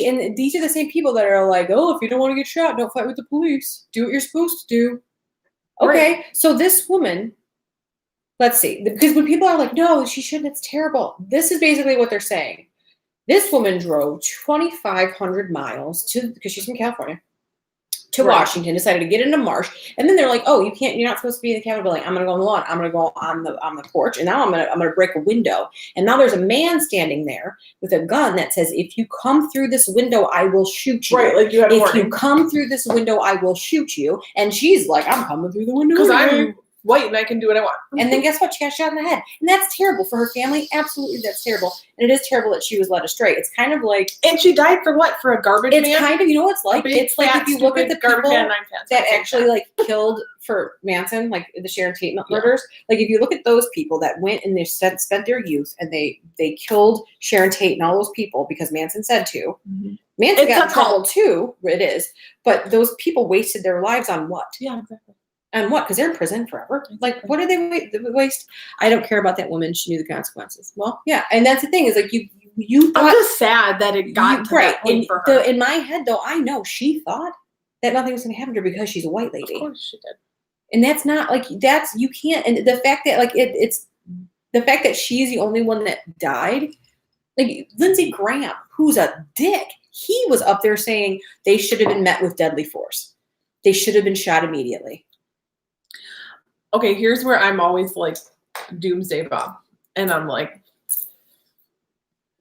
And these are the same people that are like, oh, if you don't want to get shot, don't fight with the police. Do what you're supposed to do. Okay. Right. So this woman, let's see, because when people are like, no, she shouldn't, it's terrible. This is basically what they're saying. This woman drove 2,500 miles because she's from California, to Right. Washington, decided to get into Marsh, and then they're like, "Oh, you're not supposed to be in the Capitol building. I'm going to go on the lawn. I'm going to go on the porch, and now I'm going to break a window." And now there's a man standing there with a gun that says, "If you come through this window, I will shoot you. Right, like you had a If warning. you come through this window, I will shoot you." And she's like, "I'm coming through the window Because anyway." I'm white and I can do what I want. And then guess what? She got shot in the head. And that's terrible for her family. Absolutely, that's terrible. And it is terrible that she was led astray. It's kind of like, And she died for what? For a garbage it's man? kind of, you know what it's like? Big, It's like fat, if you look at the stupid garbage people man, I'm fat, that so actually like killed for Manson, like the Sharon Tate murders. Like if you look at those people that went and they spent their youth and they killed Sharon Tate and all those people because Manson said to. Mhm. Manson It's got a in trouble cult. too. It is. But those people wasted their lives on what? Yeah, exactly. And what? Because they're in prison forever. Like, what did they waste? I don't care about that woman. She knew the consequences. Well, yeah, and that's the thing is like you I'm thought just sad that it got to that point for her. in my head though. I know she thought that nothing was going to happen to her because she's a white lady, Of course she did. and that's not like that's you can't. And the fact that like it's the fact that she's the only one that died. Like Lindsey Graham, who's a dick, he was up there saying they should have been met with deadly force. They should have been shot immediately. Okay, here's where I'm always like doomsday Bob. And I'm like,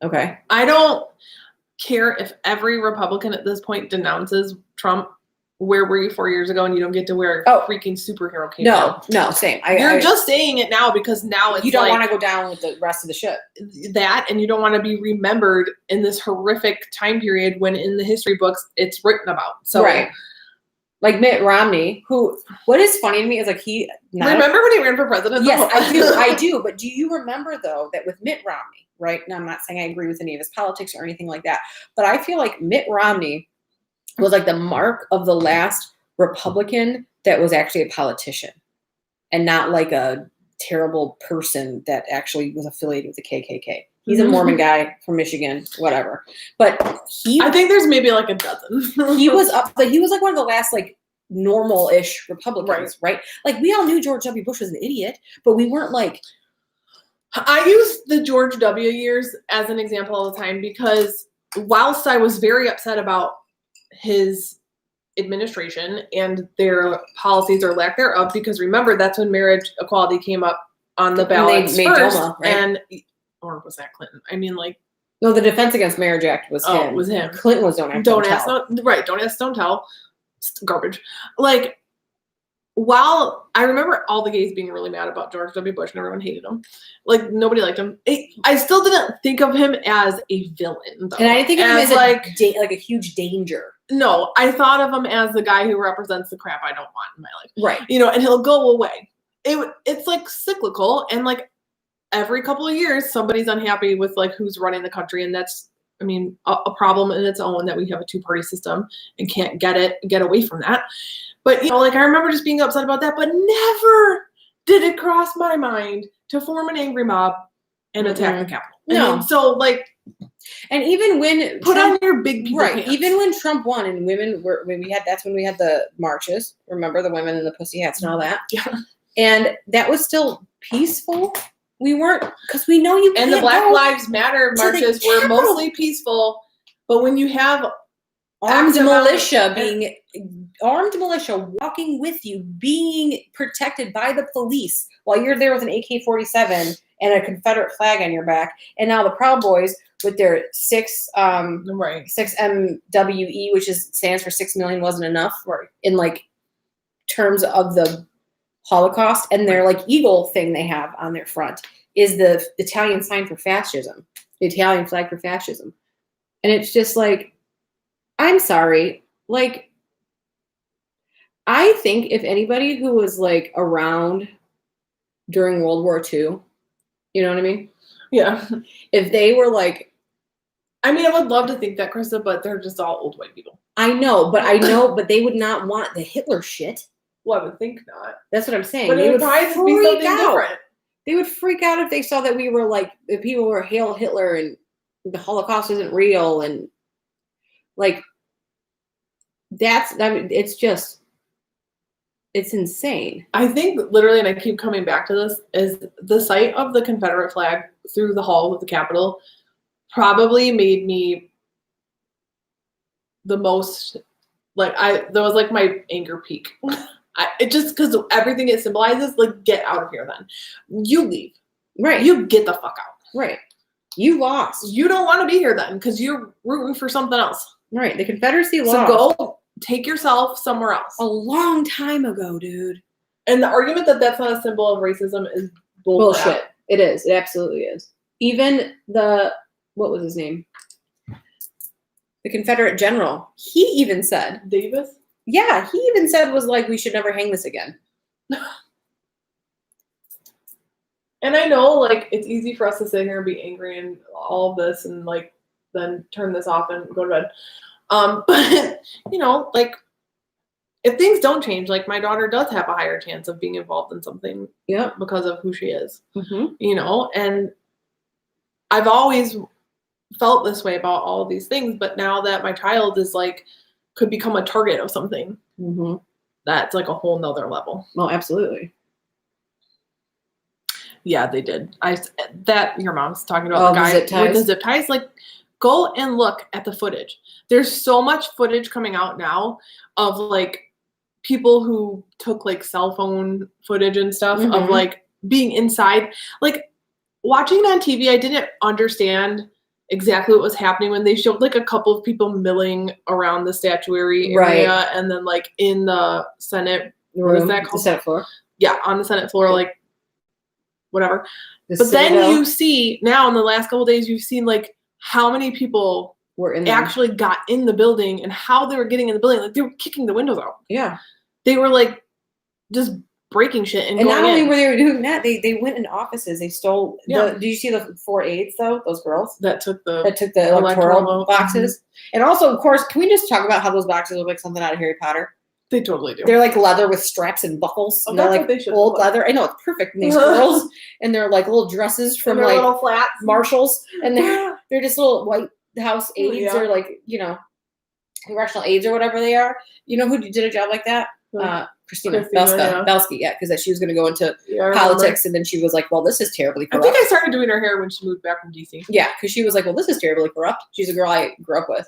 Okay. I don't care if every Republican at this point denounces Trump. Where were you 4 years ago and you don't get to wear Oh. freaking superhero cape? No, same. You're just saying it now because now it's you don't like want to go down with the rest of the shit. that, and you don't want to be remembered in this horrific time period when in the history books it's written about. So Right. Like Mitt Romney, who what is funny to me is like remember when he ran for president? Yes, I do. But do you remember though that with Mitt Romney, right? Now I'm not saying I agree with any of his politics or anything like that, but I feel like Mitt Romney was like the mark of the last Republican that was actually a politician and not like a terrible person that actually was affiliated with the KKK. He's a Mormon guy from Michigan, whatever. But I think there's maybe like a dozen. he was up, like he was like one of the last like normal-ish Republicans, right? Like we all knew George W. Bush was an idiot, but we weren't like. I use the George W. years as an example all the time because whilst I was very upset about his administration and their policies or lack thereof, because remember that's when marriage equality came up on the ballot They made first, DOMA, right? and or was that Clinton? I mean, like No, the Defense Against Marriage Act was him. it was him. Clinton was Don't Ask, Don't Don't ask, Tell. don't ask, don't tell. Garbage. Like, while I remember all the gays being really mad about George W. Bush and everyone hated him, like nobody liked him. I still didn't think of him as a villain, though. And I didn't think of him as like a huge danger. No, I thought of him as the guy who represents the crap I don't want in my life. Right. You know, and he'll go away. It's like cyclical, and like every couple of years, somebody's unhappy with like who's running the country, and that's, I mean, a problem in its own that we have a two-party system and can't get away from that. But you know, like I remember just being upset about that, but never did it cross my mind to form an angry mob and attack the Capitol. No. I mean, so like, and even when put on your big people right, pants. even when Trump won and that's when we had the marches. Remember the women and the pussy hats and all that. Yeah. And that was still peaceful. We weren't, because we know you can't. And the Black go Lives Matter to the marches were Capitol. mostly peaceful, but when you have armed active militia walking with you, being protected by the police while you're there with an AK-47 and a Confederate flag on your back, and now the Proud Boys with their 6 MWE, which stands for 6 million wasn't enough, right, in like terms of the Holocaust, and their like eagle thing they have on their front is the Italian sign for fascism, the Italian flag for fascism. And it's just like, I'm sorry, like, I think if anybody who was like around during World War II, you know what I mean? Yeah. If they were like, I mean, I would love to think that, Krista, but they're just all old white people. I know, but they would not want the Hitler shit. Well, I would think not. That's what I'm saying. But They it would would probably be freak something out. different. They would freak out if they saw that we were like, if people were Hail Hitler and the Holocaust isn't real, and like it's insane. I think literally, and I keep coming back to this, is the sight of the Confederate flag through the halls of the Capitol probably made me the most, like, that was like my anger peak. It just, because everything it symbolizes, like, get out of here then. You leave. Right. You get the fuck out. Right. You lost. You don't want to be here then because you're rooting for something else. Right. The Confederacy lost. So go take yourself somewhere else. A long time ago, dude. And the argument that that's not a symbol of racism is bullshit. It is. It absolutely is. Even what was his name? The Confederate general. He even said. Davis? Yeah, he even said was like, we should never hang this again. And I know, like, it's easy for us to sit here and be angry and all of this and, like, then turn this off and go to bed. But, you know, like, if things don't change, like, my daughter does have a higher chance of being involved in something because of who she is, you know? And I've always felt this way about all of these things, but now that my child is, like, could become a target of something, that's, like, a whole nother level. Well, absolutely. Yeah, they did. Your mom's talking about the guy with the zip ties. Like, go and look at the footage. There's so much footage coming out now of, like, people who took, like, cell phone footage and stuff of, like, being inside. Like, watching it on TV, I didn't understand exactly what was happening when they showed, like, a couple of people milling around the statuary area and then, like, in the Senate room. What is that called? The Senate floor. Yeah, on the Senate floor, like, whatever. But then you see now in the last couple of days, you've seen, like, how many people were actually got in the building and how they were getting in the building. Like, they were kicking the windows out. Yeah. They were, like, just breaking shit and not only were they doing that, they went into offices. They stole. Did you see the 4 aides though? Those girls that took the electoral boxes. And also, of course, can we just talk about how those boxes look like something out of Harry Potter? They totally do. They're like leather with straps and buckles. And they're like old leather. I know, it's perfect. And these girls, and they're like little dresses from like little flats. Marshalls, and they're just little White House aides or like, you know, congressional aides or whatever they are. You know who did a job like that? Christina Belsky, because she was going to go into politics, and then she was like, well, this is terribly corrupt. I think I started doing her hair when she moved back from DC. Yeah, because she was like, well, this is terribly corrupt. She's a girl I grew up with,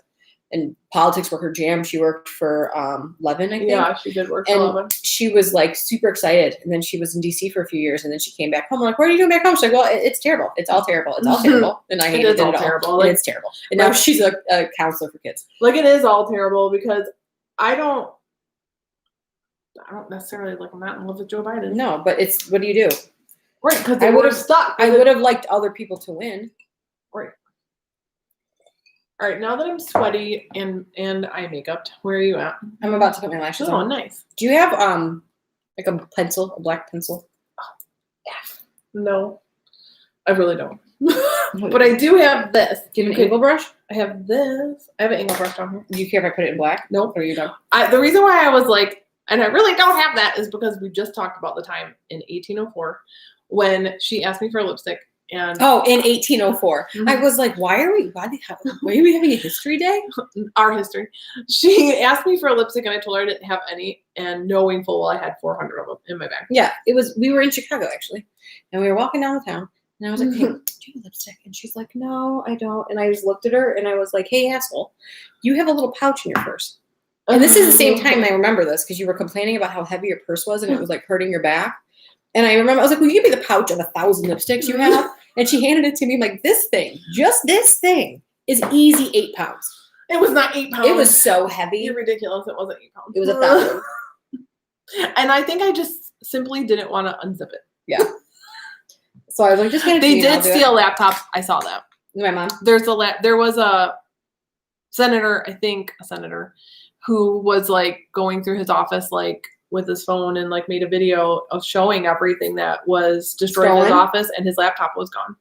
and politics were her jam. She worked for Levin, I think. Yeah, she did work for Levin. She was like super excited, and then she was in DC for a few years, and then she came back home. I'm like, what are you doing back home? She's like, well, it's terrible. It's all terrible. It's all terrible. And I hated it all. Terrible. Like, it's terrible. And now she's a counselor for kids. Like, it is all terrible because I don't necessarily, like, I'm not in love with Joe Biden. No, but it's, what do you do? Right, because I would have stuck. I would have liked other people to win. Right. All right, now that I'm sweaty and eye makeup, where are you at? I'm about to put my lashes on. Oh, nice. Do you have like a pencil, a black pencil? Yeah. No, I really don't. But I do have this. Do you have an angle brush? I have this. I have an angle brush down here. Do you care if I put it in black? Nope. Or you don't? The reason why I was like, and I really don't have that, is because we just talked about the time in 1804 when she asked me for a lipstick. And in 1804. I was like, why are we having a history day? Our history. She asked me for a lipstick, and I told her I didn't have any, and knowing full well I had 400 of them in my bag. Yeah, we were in Chicago, actually, and we were walking down the town, and I was like, hey, do you have lipstick? And she's like, no, I don't. And I just looked at her, and I was like, hey, asshole, you have a little pouch in your purse. And this is the same time I remember this, because you were complaining about how heavy your purse was, and it was like hurting your back. And I remember I was like, will you give me the pouch of 1,000 lipsticks you have? And she handed it to me. I'm like, this thing, just this thing, is easy 8 pounds. It was not 8 pounds. It was so heavy. You're ridiculous. It wasn't 8 pounds. It was 1,000. And I think I just simply didn't want to unzip it. Yeah. So I was like, just hand it to me. They did steal laptops. I saw that. My mom. There was a senator, who was like going through his office like with his phone and like made a video of showing everything that was destroyed in his office, and his laptop was gone.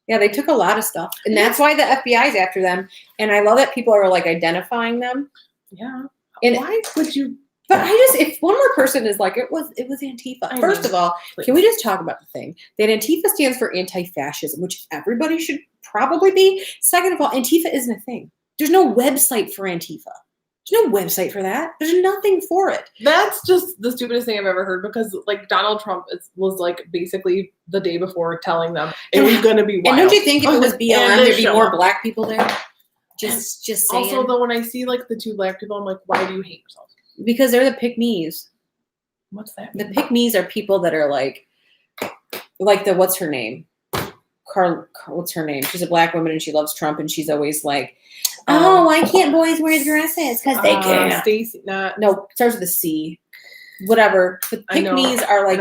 Yeah, they took a lot of stuff. And that's why the FBI is after them. And I love that people are like identifying them. Yeah. And why would you? But if one more person is like, it was Antifa. First of all, can we just talk about the thing that Antifa stands for anti-fascism, which everybody should probably be. Second of all, Antifa isn't a thing. There's no website for Antifa. There's no website for that. There's nothing for it. That's just the stupidest thing I've ever heard, because like Donald Trump was like basically the day before telling them it was going to be wild. And don't you think if it was BLM, there'd be more black people there? Just saying. Also, though, when I see like the 2 black people, I'm like, why do you hate yourself? Because they're the pick-me's. What's that? The pick-me's are people that are like the, what's her name? What's her name? She's a black woman and she loves Trump, and she's always like, oh, why can't boys wear dresses? Because they can't. Stacey, no, it starts with a C. Whatever. But pick-me's are like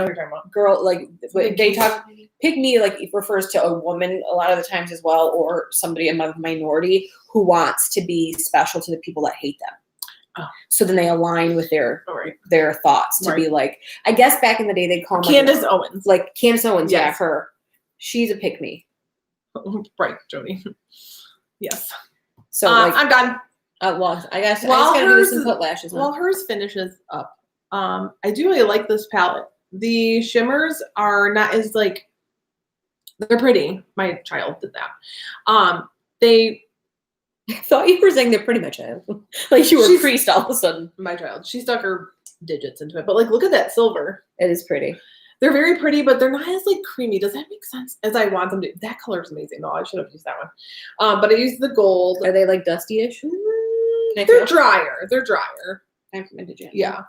girl, like they talk. Pick-me like it refers to a woman a lot of the times as well, or somebody of a minority who wants to be special to the people that hate them. Oh. So then they align with their thoughts to be like, I guess back in the day they call Candace Owens. Like Candace Owens, yes. Yeah, her. She's a pick-me. Right, Jody. Yes. So like, I'm done. Well, I guess I just gotta do this and put lashes on. While hers finishes up, I do really like this palette. The shimmers are not as like, they're pretty. My child did that. They. I thought you were saying they're pretty much like you were a priest all of a sudden. My child. She stuck her digits into it, but like, look at that silver. It is pretty. They're very pretty, but they're not as like creamy. Does that make sense? As I want them to. That color is amazing. No, I should have used that one. But I used the gold. Are they like dusty-ish? They're drier. They're drier. I'm from Indiana. Yeah.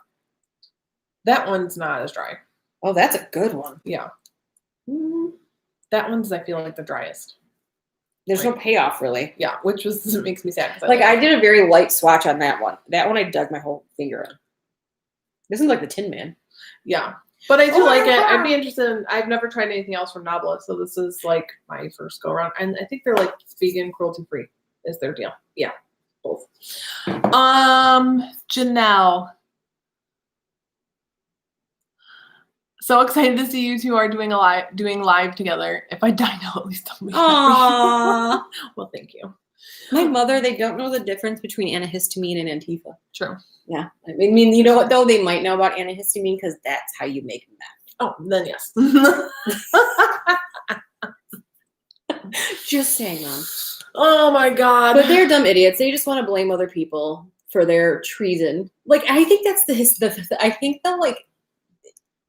That one's not as dry. Oh, that's a good one. Yeah. That one's, I feel like, the driest. There's no payoff, really. Yeah, which makes me sad. Like, I did a very light swatch on that one. That one I dug my whole finger in. This is like the Tin Man. Yeah. But I do like it. I'd be interested in, I've never tried anything else from Nabla, so this is like my first go around. And I think they're like vegan, cruelty free is their deal. Yeah. Both. Janelle. So excited to see you two are doing live together. If I die now, at least tell me. Aww. Well, thank you. My mother, they don't know the difference between antihistamine and Antifa. True. Yeah. I mean, you know what, though? They might know about antihistamine because that's how you make meth. Oh, then yes. Just saying, Mom. Oh, my God. But they're dumb idiots. They just want to blame other people for their treason. Like, I think that's I think the, like,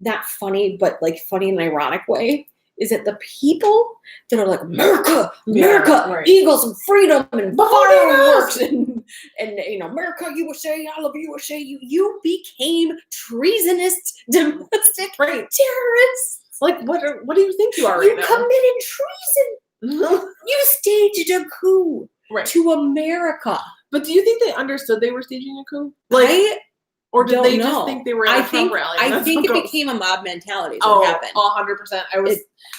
not funny, but, like, funny in an ironic way, is that the people that are like, America, right. Eagles and freedom and fireworks and you know, America, USA, I love USA, you became treasonous domestic terrorists. Like, what do you think you are right now? You committed treason. You staged a coup to America. But do you think they understood they were staging a coup? Like, or did they just think they were at a Trump rally? I think it became a mob mentality. Is what happened. 100%.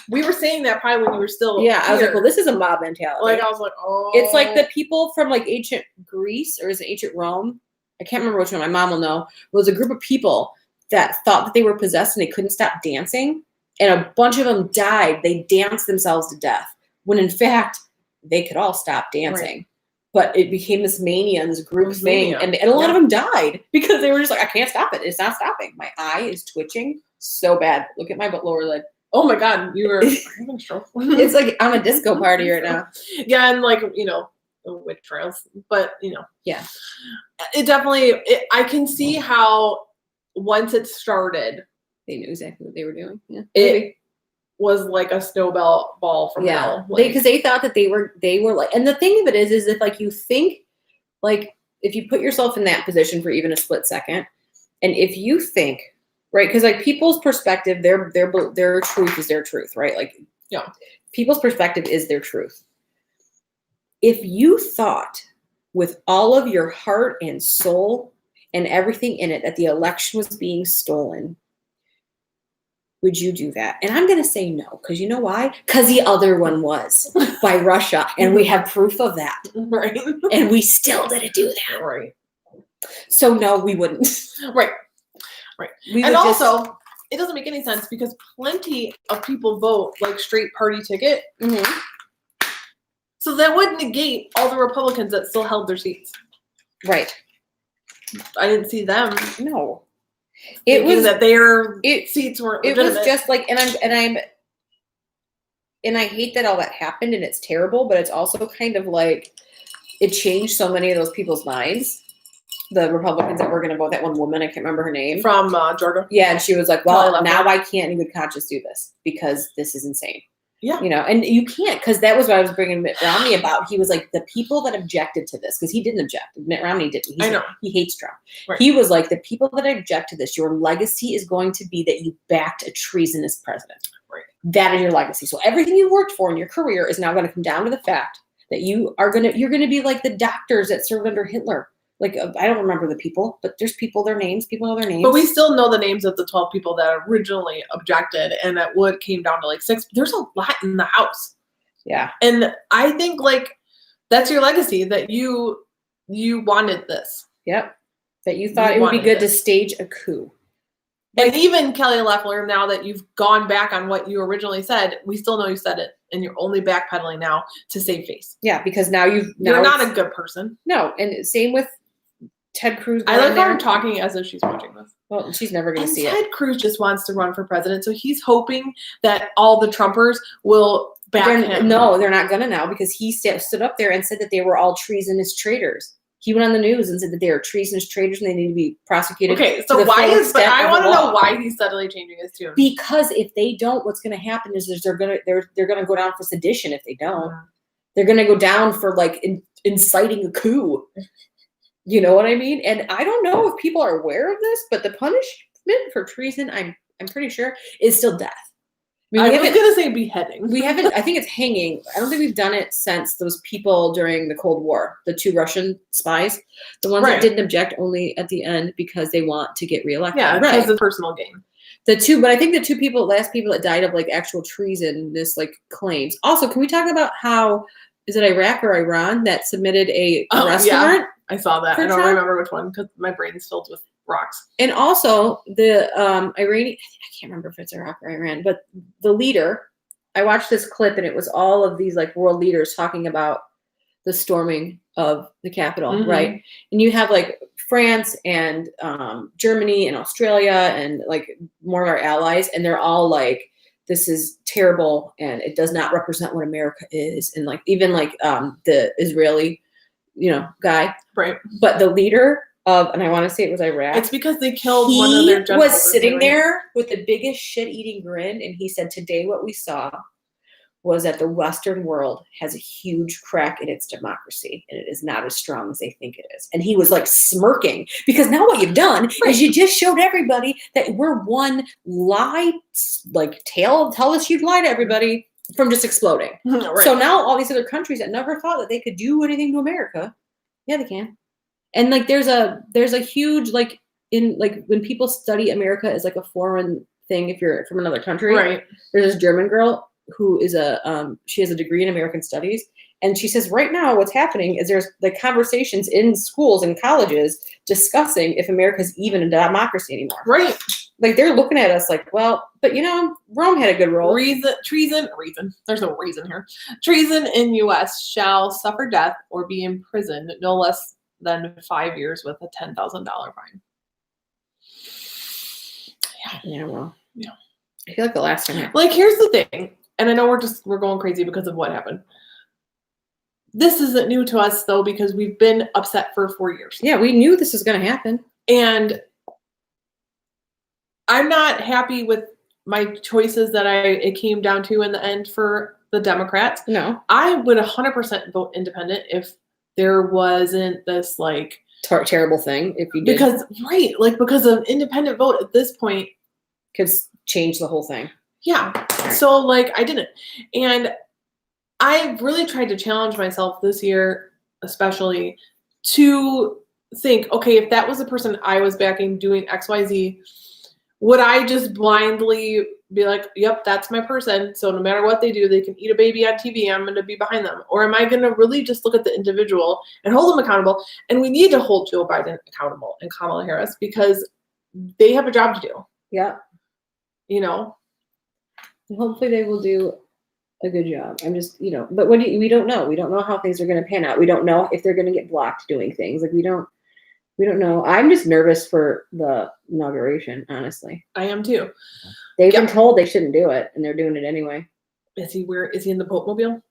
We were saying that probably when you were still. Yeah, I was like, well, this is a mob mentality. Like, I was like, oh. It's like the people from like ancient Greece, or is it ancient Rome? I can't remember which one. My mom will know. It was a group of people that thought that they were possessed and they couldn't stop dancing, and a bunch of them died. They danced themselves to death when in fact they could all stop dancing. Right. But it became this mania and this group thing. And a lot of them died because they were just like, I can't stop it. It's not stopping. My eye is twitching so bad. Look at my lower lid. Oh my God. You were having a stroke. It's like I'm a disco party right now. Yeah. And like, you know, the witch trials. But, you know. Yeah. It definitely, I can see how once it started. They knew exactly what they were doing. Yeah. It was like a snowball from hell. Because they thought that they were like, and the thing of it is if like you think, like if you put yourself in that position for even a split second, and if you think, right, because like people's perspective, their truth is their truth, right? Like, yeah, people's perspective is their truth. If you thought with all of your heart and soul and everything in it that the election was being stolen, would you do that? And I'm going to say no, because you know why? Because the other one was by Russia, and we have proof of that. Right. And we still didn't do that. Right. So no, we wouldn't. Right. Right. And also, it doesn't make any sense because plenty of people vote like straight party ticket. Mm-hmm. So that would negate all the Republicans that still held their seats. Right. I didn't see them. No. It was that their seats weren't legitimate. It was just like, and I hate that all that happened, and it's terrible, but it's also kind of like it changed so many of those people's minds the Republicans that were going to vote, that one woman, I can't remember her name. From Georgia. Yeah, and she was like, well, now I can't in good conscience do this because this is insane. Yeah. And you can't, because that was what I was bringing Mitt Romney about. He was like, the people that objected to this, because he didn't object. Mitt Romney didn't. I know. He hates Trump. Right. He was like, the people that object to this, your legacy is going to be that you backed a treasonous president. Right. That is your legacy. So everything you worked for in your career is now going to come down to the fact that you're going to be like the doctors that served under Hitler. Like, I don't remember the people, but there's people know their names. But we still know the names of the 12 people that originally objected, and that would came down to like 6. There's a lot in the House. Yeah. And I think like that's your legacy, that you wanted this. Yep. That you thought it would be good to stage a coup. And even Kelly Loeffler, now that you've gone back on what you originally said, we still know you said it, and you're only backpedaling now to save face. Yeah, because now you're not a good person. No, and same with Ted Cruz. I like how I'm talking as if she's watching this. Well, she's never going to see it. Ted Cruz just wants to run for president, so he's hoping that all the Trumpers will back him. No, they're not going to now, because he stood up there and said that they were all treasonous traitors. He went on the news and said that they are treasonous traitors and they need to be prosecuted. Okay, so why I want to know why he's suddenly changing his tune. Because if they don't, what's going to happen is they're going to go down for sedition if they don't. They're going to go down for like inciting a coup. You know what I mean? And I don't know if people are aware of this, but the punishment for treason, I'm pretty sure, is still death. I was going to say beheading. We haven't, I think it's hanging. I don't think we've done it since those people during the Cold War, the 2 Russian spies, the ones that didn't object only at the end because they want to get reelected. Yeah, because of personal gain. But I think the last people that died of like actual treason, this like claims. Also, can we talk about how, is it Iraq or Iran that submitted a arrest warrant? I saw that. I don't remember which one because my brain's filled with rocks. And also the Iranian, I can't remember if it's Iraq or Iran, but the leader, I watched this clip and it was all of these like world leaders talking about the storming of the Capitol, right? And you have like France and Germany and Australia and like more of our allies, and they're all like, this is terrible and it does not represent what America is. And like even like the Israeli, guy. Right. But the leader of, and I want to say it was Iraq. It's because they killed one of their generals. He was sitting there with the biggest shit-eating grin, and he said, today what we saw was that the Western world has a huge crack in its democracy, and it is not as strong as they think it is. And he was like smirking, because now what you've done is you just showed everybody that we're one lie, like tell us you'd lie to everybody from just exploding. Right. So now all these other countries that never thought that they could do anything to America, yeah, they can. And like there's a huge like in like when people study America as like a foreign thing, if you're from another country, right? There's this German girl who is she has a degree in American studies, and she says right now what's happening is there's like conversations in schools and colleges discussing if America's even a democracy anymore. Right. Like they're looking at us like, well, but Rome had a good role. Treason. There's no reason here. Treason in U.S. shall suffer death or be imprisoned no less than 5 years with a $10,000 fine. Yeah. Well. Yeah. I feel like the last time. Like here's the thing, and I know we're going crazy because of what happened. This isn't new to us though, because we've been upset for 4 years. Yeah, we knew this was going to happen, and I'm not happy with my choices that it came down to in the end for the Democrats. No. I would 100% vote independent if there wasn't this like terrible thing if you did. Because an independent vote at this point could change the whole thing. Yeah. So like I didn't. And I really tried to challenge myself this year, especially to think, okay, if that was the person I was backing doing XYZ, would I just blindly be like, yep, that's my person. So no matter what they do, they can eat a baby on TV. I'm going to be behind them. Or am I going to really just look at the individual and hold them accountable? And we need to hold Joe Biden accountable and Kamala Harris because they have a job to do. Yeah. Hopefully they will do a good job. I'm just, but we don't know. We don't know how things are going to pan out. We don't know if they're going to get blocked doing things. Like we don't know. I'm just nervous for the inauguration, honestly. I am too. They've been told they shouldn't do it, and they're doing it anyway. Is he in the Pope mobile?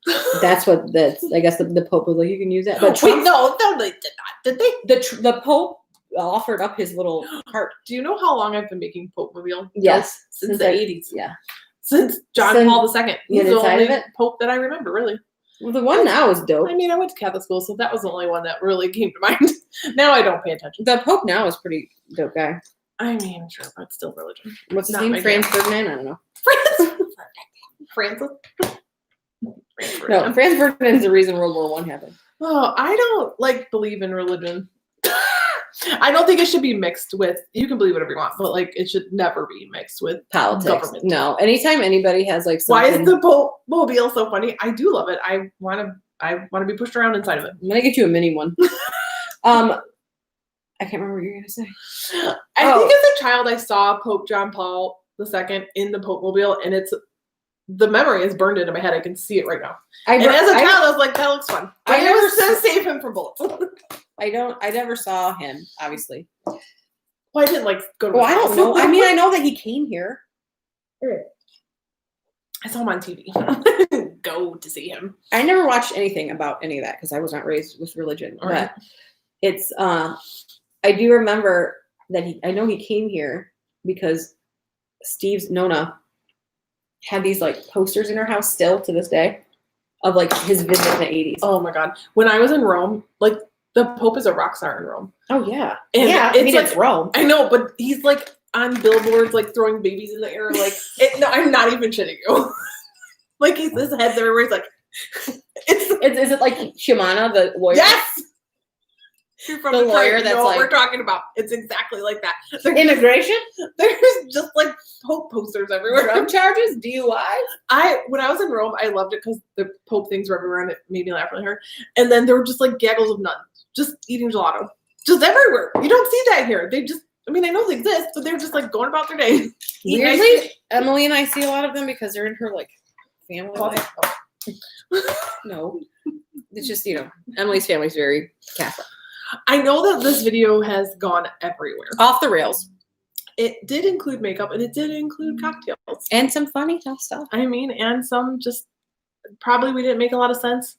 That's I guess the Pope was like, you can use that. But Wait, no, they did not. Did they? The Pope offered up his little heart. Do you know how long I've been making Pope Mobile? Yes, since the 80s. Yeah, since John Paul II. He's the only Pope that I remember, really. Well, the one now is dope. I mean, I went to Catholic school, so that was the only one that really came to mind. Now I don't pay attention. The Pope now is pretty dope guy. I mean, sure, but still religion. What's his name? Franz Ferdinand? I don't know. Francis? No, Franz Ferdinand is the reason World War I happened. Oh, I don't believe in religion. I don't think it should be mixed with. You can believe whatever you want, but it should never be mixed with politics. Government. No, anytime anybody has something. Why is the Pope Mobile so funny? I do love it. I want to be pushed around inside of it. I'm gonna get you a mini one. I can't remember what you're gonna say. I think as a child I saw Pope John Paul II in the Pope Mobile, and the memory is burned into my head. I can see it right now. And as a child, I was like, that looks fun. I never said save him from bullets. I never saw him, obviously. Well, I didn't go to I don't know. I mean, I know that he came here. I saw him on TV. Go to see him. I never watched anything about any of that because I was not raised with religion. Right. But it's I do remember that I know he came here because Steve's Nona had these posters in her house still to this day of his visit in the 80s. Oh my God. When I was in Rome, the Pope is a rock star in Rome. Oh yeah. And yeah, it's Rome. I know, but he's on billboards throwing babies in the air. No, I'm not even shitting you. His head's everywhere. Is it like Shimana, the lawyer? Yes! You're from the lawyer that's what we're talking about. It's exactly like that. Immigration? There's just Pope posters everywhere. Drug charges? DUI? When I was in Rome, I loved it because the Pope things were everywhere and it made me laugh really hard. And then there were just gaggles of nuns just eating gelato. Just everywhere. You don't see that here. They just, I know they exist, but they're just going about their day. Weirdly, Emily and I see a lot of them because they're in her family life. No. It's just, Emily's family's very Catholic. I know that this video has gone everywhere. Off the rails. It did include makeup and it did include cocktails. And some funny stuff. And some just probably we didn't make a lot of sense.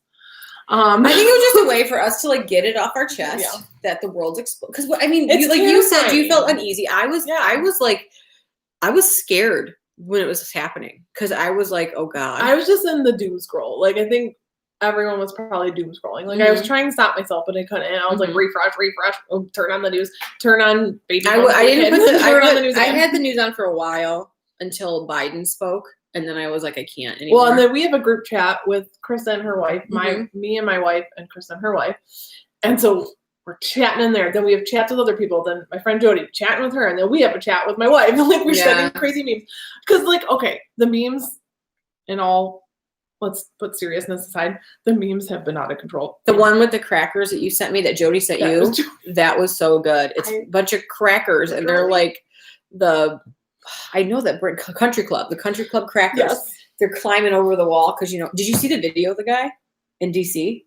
I think it was just a way for us to get it off our chest that the world's exploding. Because you said, you felt uneasy. I was scared when it was happening because I was like, oh God. I was just in the doom scroll. I think everyone was probably doom scrolling. I was trying to stop myself, but I couldn't. And I was refresh. Oh, turn on the news. Turn on baby. I didn't put the news. I had the news on for a while until Biden spoke, and then I was like, I can't anymore. Well, and then we have a group chat with Krista and her wife, me and my wife, and Krista and her wife, and so we're chatting in there. Then we have chats with other people. Then my friend Jody chatting with her, and then we have a chat with my wife. We're sending crazy memes because, the memes and all. Let's put seriousness aside. The memes have been out of control. The one with the crackers that you sent me, that Jody sent you, that was so good. It's a bunch of crackers, and they're I know that Country Club, the Country Club crackers. Yes. They're climbing over the wall because did you see the video of the guy in DC?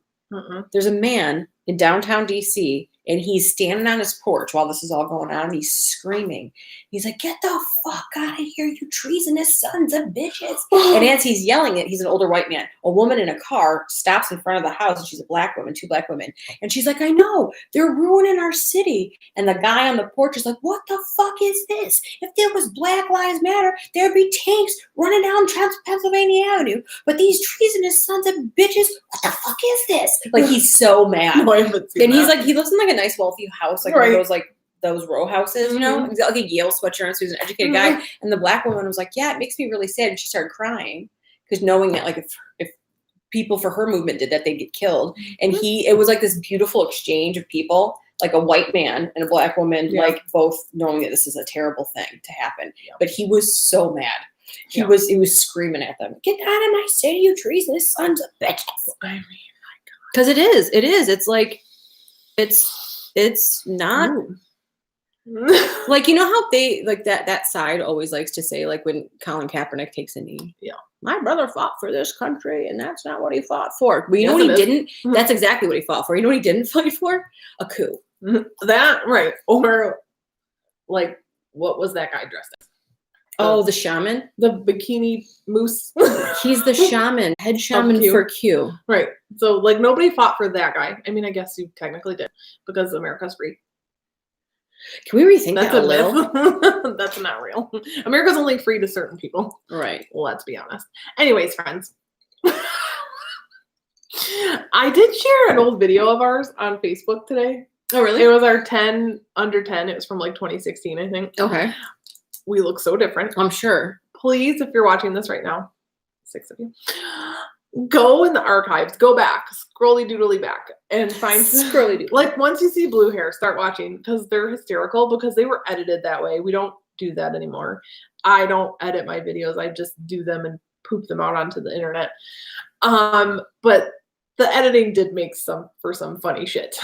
There's a man in downtown DC, and he's standing on his porch while this is all going on, and he's screaming. He's like, "Get the fuck out of here, you treasonous sons of bitches!" And as he's yelling it, he's an older white man. A woman in a car stops in front of the house, and she's a black woman, 2 black women. And she's like, "I know, they're ruining our city." And the guy on the porch is like, "What the fuck is this? If there was Black Lives Matter, there'd be tanks running down Pennsylvania Avenue. But these treasonous sons of bitches, what the fuck is this?" He's so mad. No, I haven't seen and that. He lives in a nice wealthy house, one of those row houses, He's got a Yale sweatshirt on, so he's an educated guy. And the black woman was like, "Yeah, it makes me really sad." And she started crying because knowing that if people for her movement did that, they'd get killed. And it was this beautiful exchange of people, a white man and a black woman, both knowing that this is a terrible thing to happen. Yeah. But he was so mad. He was screaming at them, "Get out of my city, you treasonous sons of bitches." I mean, because it is. It's not how they that side always likes to say, when Colin Kaepernick takes a knee. Yeah. My brother fought for this country, and that's not what he fought for. But you know what he didn't? That's exactly what he fought for. You know what he didn't fight for? A coup. That, right. Or, what was that guy dressed as? Oh, the shaman? The bikini moose. He's the shaman. Head shaman for Q. Right. So, nobody fought for that guy. I mean, I guess you technically did because America's free. Can we rethink That's that a little? myth. That's not real. America's only free to certain people. Right. Let's be honest. Anyways, friends. I did share an old video of ours on Facebook today. Oh, really? It was our 10 under 10. It was from like 2016, I think. Okay. We look so different. I'm sure. Please, if you're watching this right now, 6 of you, go in the archives, go back, scrolly doodly back, and find Scrolly doodly. Like once you see blue hair, start watching because they're hysterical because they were edited that way. We don't do that anymore. I don't edit my videos. I just do them and poop them out onto the internet. But the editing did make for some funny shit.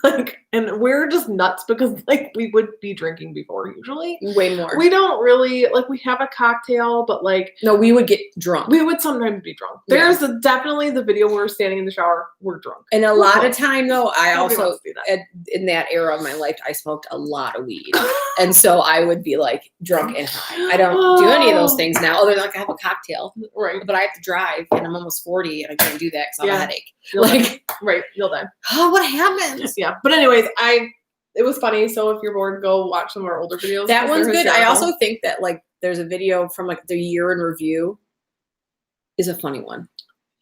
Like, and we're just nuts because like we would be drinking before usually. Way more. We don't really like we have a cocktail, but like No, we would get drunk. we would sometimes be drunk. There's definitely the video where we're standing in the shower, we're drunk. And a lot of time though, I Nobody also wants to do that. in that era of my life, I smoked a lot of weed. And so I would be like drunk and high. I don't do any of those things now, other than like I have a cocktail. Right. But I have to drive and I'm almost 40 and I can't do that because I have a headache. You'll die. Like, Right, you'll die. oh, what happened? Yeah. But anyways, it was funny. So if you're bored, go watch some of our older videos. That 'cause one's they're good. I hysterical. also think that like there's a video from like the year in review is a funny one.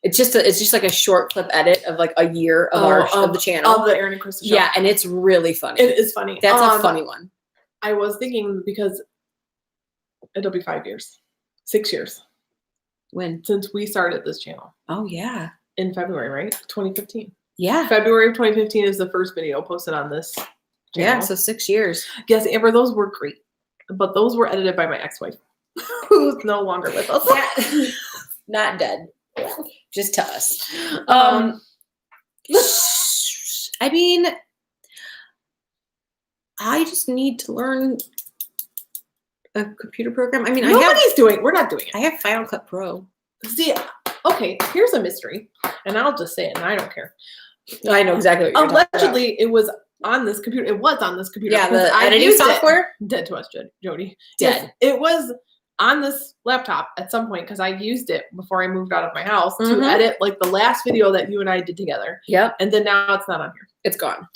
It's just like a short clip edit of like a year of of the channel. Of the Aaron and Krista show. Yeah, and it's really funny. It is funny. That's a funny one. I was thinking because it'll be 5 years, 6 years When? since we started this channel Oh yeah. in February, right? 2015. Yeah. February of 2015 is the first video posted on this channel. Yeah, so 6 years. Yes, Amber, those were great. But those were edited by my ex-wife, who's no longer with us. Yeah. Not dead. Just to us. I mean, I just need to learn a computer program. I mean, we're not doing it. I I have Final Cut Pro. See, okay, here's a mystery, and I'll just say it, and I don't care. I know exactly what you're talking about. Allegedly, it was on this computer. It was on this computer. Yeah, because the I editing used it. software. Dead to us, Jody. Dead. Yes, it was on this laptop at some point because I used it before I moved out of my house to Mhm. edit like the last video that you and I did together. Yep. And then now it's not on here. It's gone.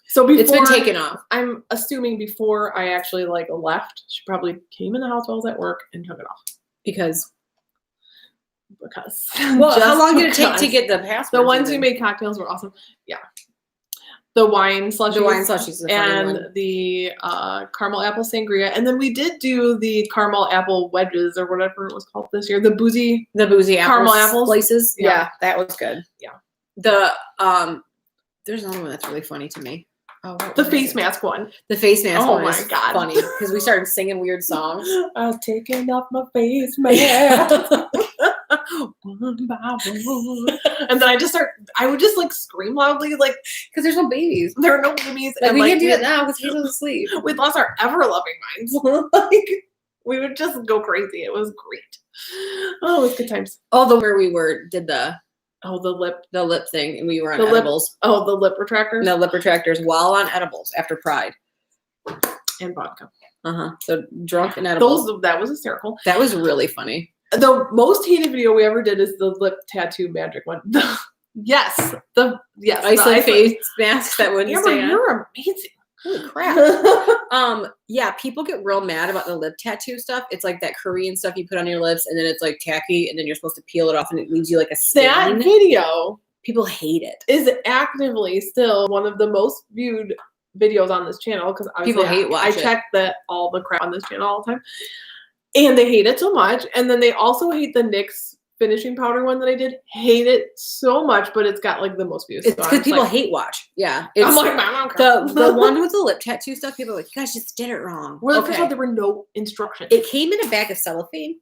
So before It's been taken off. I'm assuming before I actually like left, she probably came in the house while I was at work and took it off. Because Because well, how just long did it take because. to get the password? The ones you made cocktails were awesome. Yeah. The wine slushies. The wine slushies is a funny and one. the caramel apple sangria. And then we did do the caramel apple wedges or whatever it was called this year. The boozy boozy caramel apples. slices. Yeah. Yeah, that was good. Yeah. The there's another one that's really funny to me. Oh, what the was face it? mask one. The face mask Oh one my is God. funny because we started singing weird songs. I've taken off my face mask. One by one. And then I would just like scream loudly, like, Because there's no babies. there are no babies. Like, and we can't do it now because he's asleep. We'd lost our ever loving minds. Like, we would just go crazy. It was great. Oh, it was good times. Although where we did the lip thing and we were on The lip- edibles. the lip retractors No lip retractors while on edibles after Pride. and vodka. So drunk and edibles. That was hysterical. That was really funny. The most hated video we ever did is the lip tattoo magic one. Yes. The Iceland face masks that wouldn't Amber, stay on. you're amazing. Holy crap. Yeah, people get real mad about the lip tattoo stuff. It's like that Korean stuff you put on your lips and then it's like tacky and then you're supposed to peel it off and it leaves you like a stain. That video People hate it. is actively still one of the most viewed videos on this channel because People hate I watch it. check all the crap on this channel all the time. And they hate it so much. And then they also hate the NYX finishing powder one that I did. Hate it so much, but it's got like the most views. It's So because I'm people like, hate watch. Yeah. I'm It's like, I don't care. the one with the lip tattoo stuff, people are like, you guys just did it wrong. Well, first of all, there were no instructions. It came in a bag of cellophane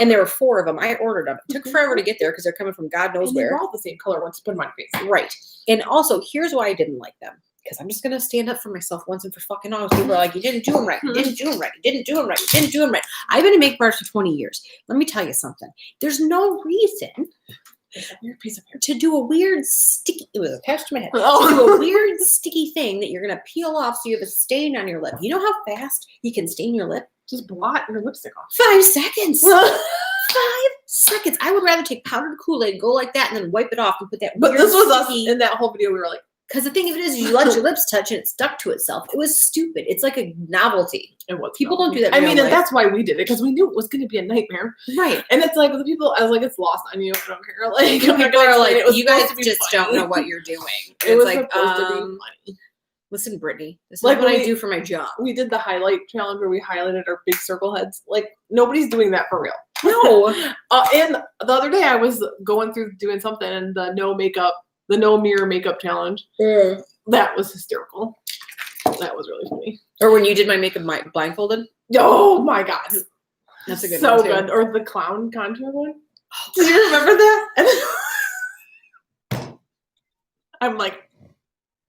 and there were 4 of them. I ordered them. It took forever to get there because they're coming from God knows And they where. were all the same color once you put them on your face. Right. And also, here's why I didn't like them. Because I'm just going to stand up for myself once and for fucking all. People are like, you didn't do them right. You didn't do them right. You didn't do them right. You didn't do them right. I've been in makeup artist for 20 years. Let me tell you something. There's no reason It's a weird piece of hair. to do a weird sticky, it was attached to my head, Oh. to do a weird sticky thing that you're going to peel off so you have a stain on your lip. You know how fast you can stain your lip? Just blot your lipstick off. 5 seconds. 5 seconds. I would rather take powdered Kool-Aid, go like that, and then wipe it off and put that But weird this was us sticky- in that whole video. We were like, Because the thing of it is, you let your lips touch and it stuck to itself. It was stupid. It's like a novelty. It was. People don't do that. I in mean, real and life. that's why we did it, because we knew it was going to be a nightmare. Right. And it's like the people, I was like, it's lost on you. I don't care. Like, People are like, you guys supposed to be just funny. don't know what you're doing. It It's was like, supposed to be funny. listen, Brittany, this is Like what when I we- do for my job. We did the highlight challenge where we highlighted our big circle heads. Like, nobody's doing that for real. No. And the other day I was going through doing something, and the no mirror makeup challenge. That was hysterical. That was really funny. Or when you did my makeup blindfolded. Oh my god. That's a good so one, too. good. Or the clown contour one. Do you remember that? I'm like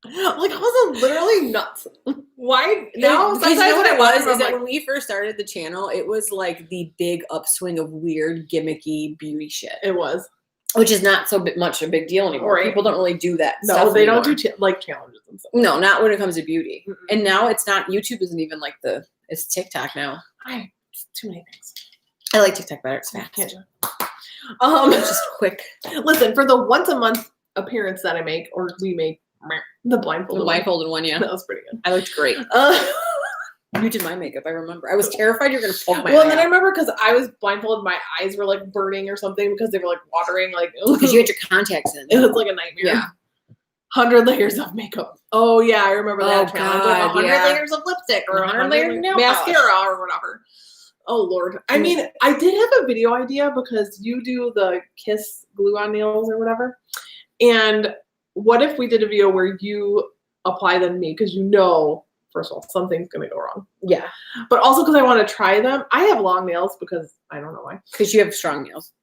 I was literally nuts. Why now? Because you know what when it I watch was? them, Is that I'm when we first started the channel, it was like the big upswing of weird, gimmicky beauty shit. it was. Which is not so much a big deal anymore. Right. People don't really do that. No, stuff they don't anymore. do challenges and stuff. No, not when it comes to beauty. Mm-mm. And now it's not. YouTube isn't even like it's TikTok now. It's too many things. I like TikTok better. It's I fast. can't do it. It's just quick. Listen, for the once a month appearance that I make, or we make, the blindfolded The one, blindfolded one, yeah. that was pretty good. I looked great. You did my makeup. I remember. I was terrified you were gonna poke my Well, eye and then I out. remember because I was blindfolded, my eyes were like burning or something because they were like watering, like Because you had your contacts in. it was like a nightmare. Yeah. 100 layers of makeup. Oh yeah, I remember that Oh, challenge. God, like 100 yeah. layers of lipstick or 100 layers of nail mascara or whatever. Oh Lord. I mean, I did have a video idea because you do the kiss glue on nails or whatever. And what if we did a video where you apply them to me? Because first of all, something's gonna go wrong. Yeah. But also because I want to try them. I have long nails because I don't know why. Because you have strong nails.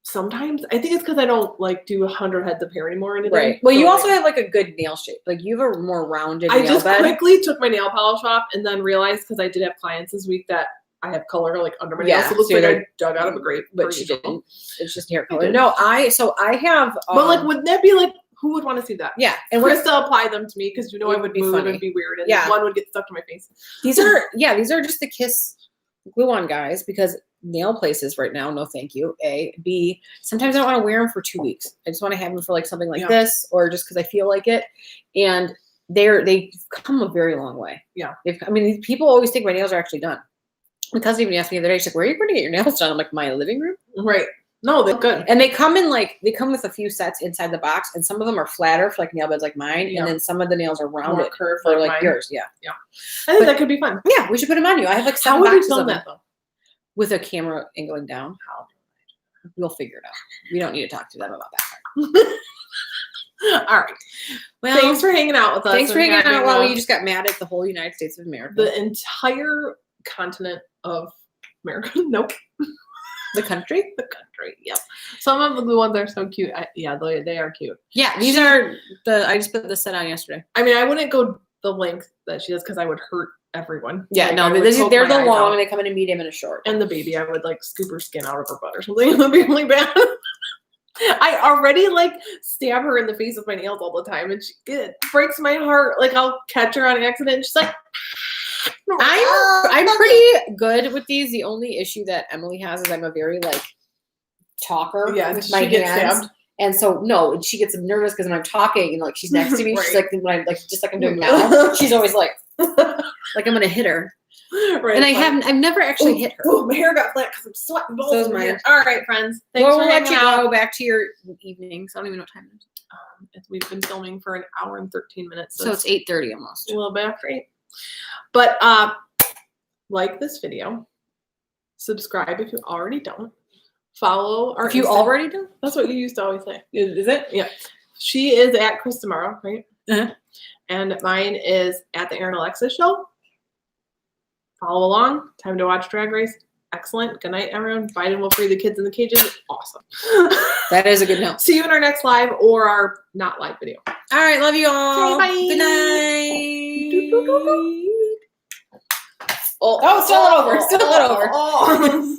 Sometimes I think it's because I don't like do 100 heads of hair anymore. Or anything. Right. Well, So, you like, also have like a good nail shape. Like you have a more rounded I nail just bed. quickly took my nail polish off and then realized because I did have clients this week that I have color like under my nails. Yeah, So it looks so like you're I dug out of a grape. but she you know. didn't. It's just hair I color. did. No, I have. But like, wouldn't that be like, who would want to see that? yeah, and we're Krista apply them to me because It I would would be move funny. and be weird, and Yeah. one would get stuck to my face. these are just the Kiss glue on guys because nail places right now. No, thank you. A, B. Sometimes I don't want to wear them for 2 weeks. I just want to have them for like something like Yeah. this, or just because I feel like it. And they've come a very long way. Yeah. People always think my nails are actually done. My cousin even asked me the other day, she's like, "Where are you going to get your nails done?" I'm like, "My living room." Right. No, they're good. And they come with a few sets inside the box, and some of them are flatter for like nail beds like mine, Yeah. and then some of the nails are rounded More curved for like mine. yours. Yeah. I think but- that could be fun. Yeah, we should put them on you. I have like 7 How would we boxes film of them that though? with a camera angling down. How? We'll figure it out. We don't need to talk to them about that part. All right. Well, Thanks for hanging out with us. thanks for and hanging out having, while you just got mad at the whole United States of America. the entire continent of America. Nope. The country? The country. Yep. Some of the blue ones are so cute. They are cute. Yeah, these are I just put the set on yesterday. I mean, I wouldn't go the length that she does because I would hurt everyone. Yeah, Like, no, I but would poke they're my the eyes long. out. They come in a medium and a short. And the baby, I would like scoop her skin out of her butt or something. It would be really bad. I already like stab her in the face with my nails all the time, and it breaks my heart. Like I'll catch her on accident, and she's like, I'm pretty good with these. The only issue that Emily has is I'm a very like talker with my she gets hands. stabbed. And so no, she gets nervous because when I'm talking and like she's next to me, she's Right. like when I'm like just like I'm doing now, she's always like like I'm gonna hit her. Right, And fine. I've never actually hit her. Oh, my hair got flat because I'm sweating balls. So is over mine. here. All right, friends. Thanks Well, for we'll let hanging you out. go back to your evenings. I don't even know what time it is. We've been filming for an hour and 13 minutes. So it's 8:30 almost. a little bit after 8. But like this video, subscribe if you already don't. Follow our If you Insta- already do? That's what you used to always say. Is it? Yeah. She is at Chris Tomorrow, right? Uh-huh. And mine is at the Aaron Alexis Show. Follow along. Time to watch Drag Race. Excellent. Good night, everyone. Biden will free the kids in the cages. Awesome. That is a good note. See you in our next live or our not live video. All right, love you all. Okay, bye. Good night. Oh, still over. Still over. Oh.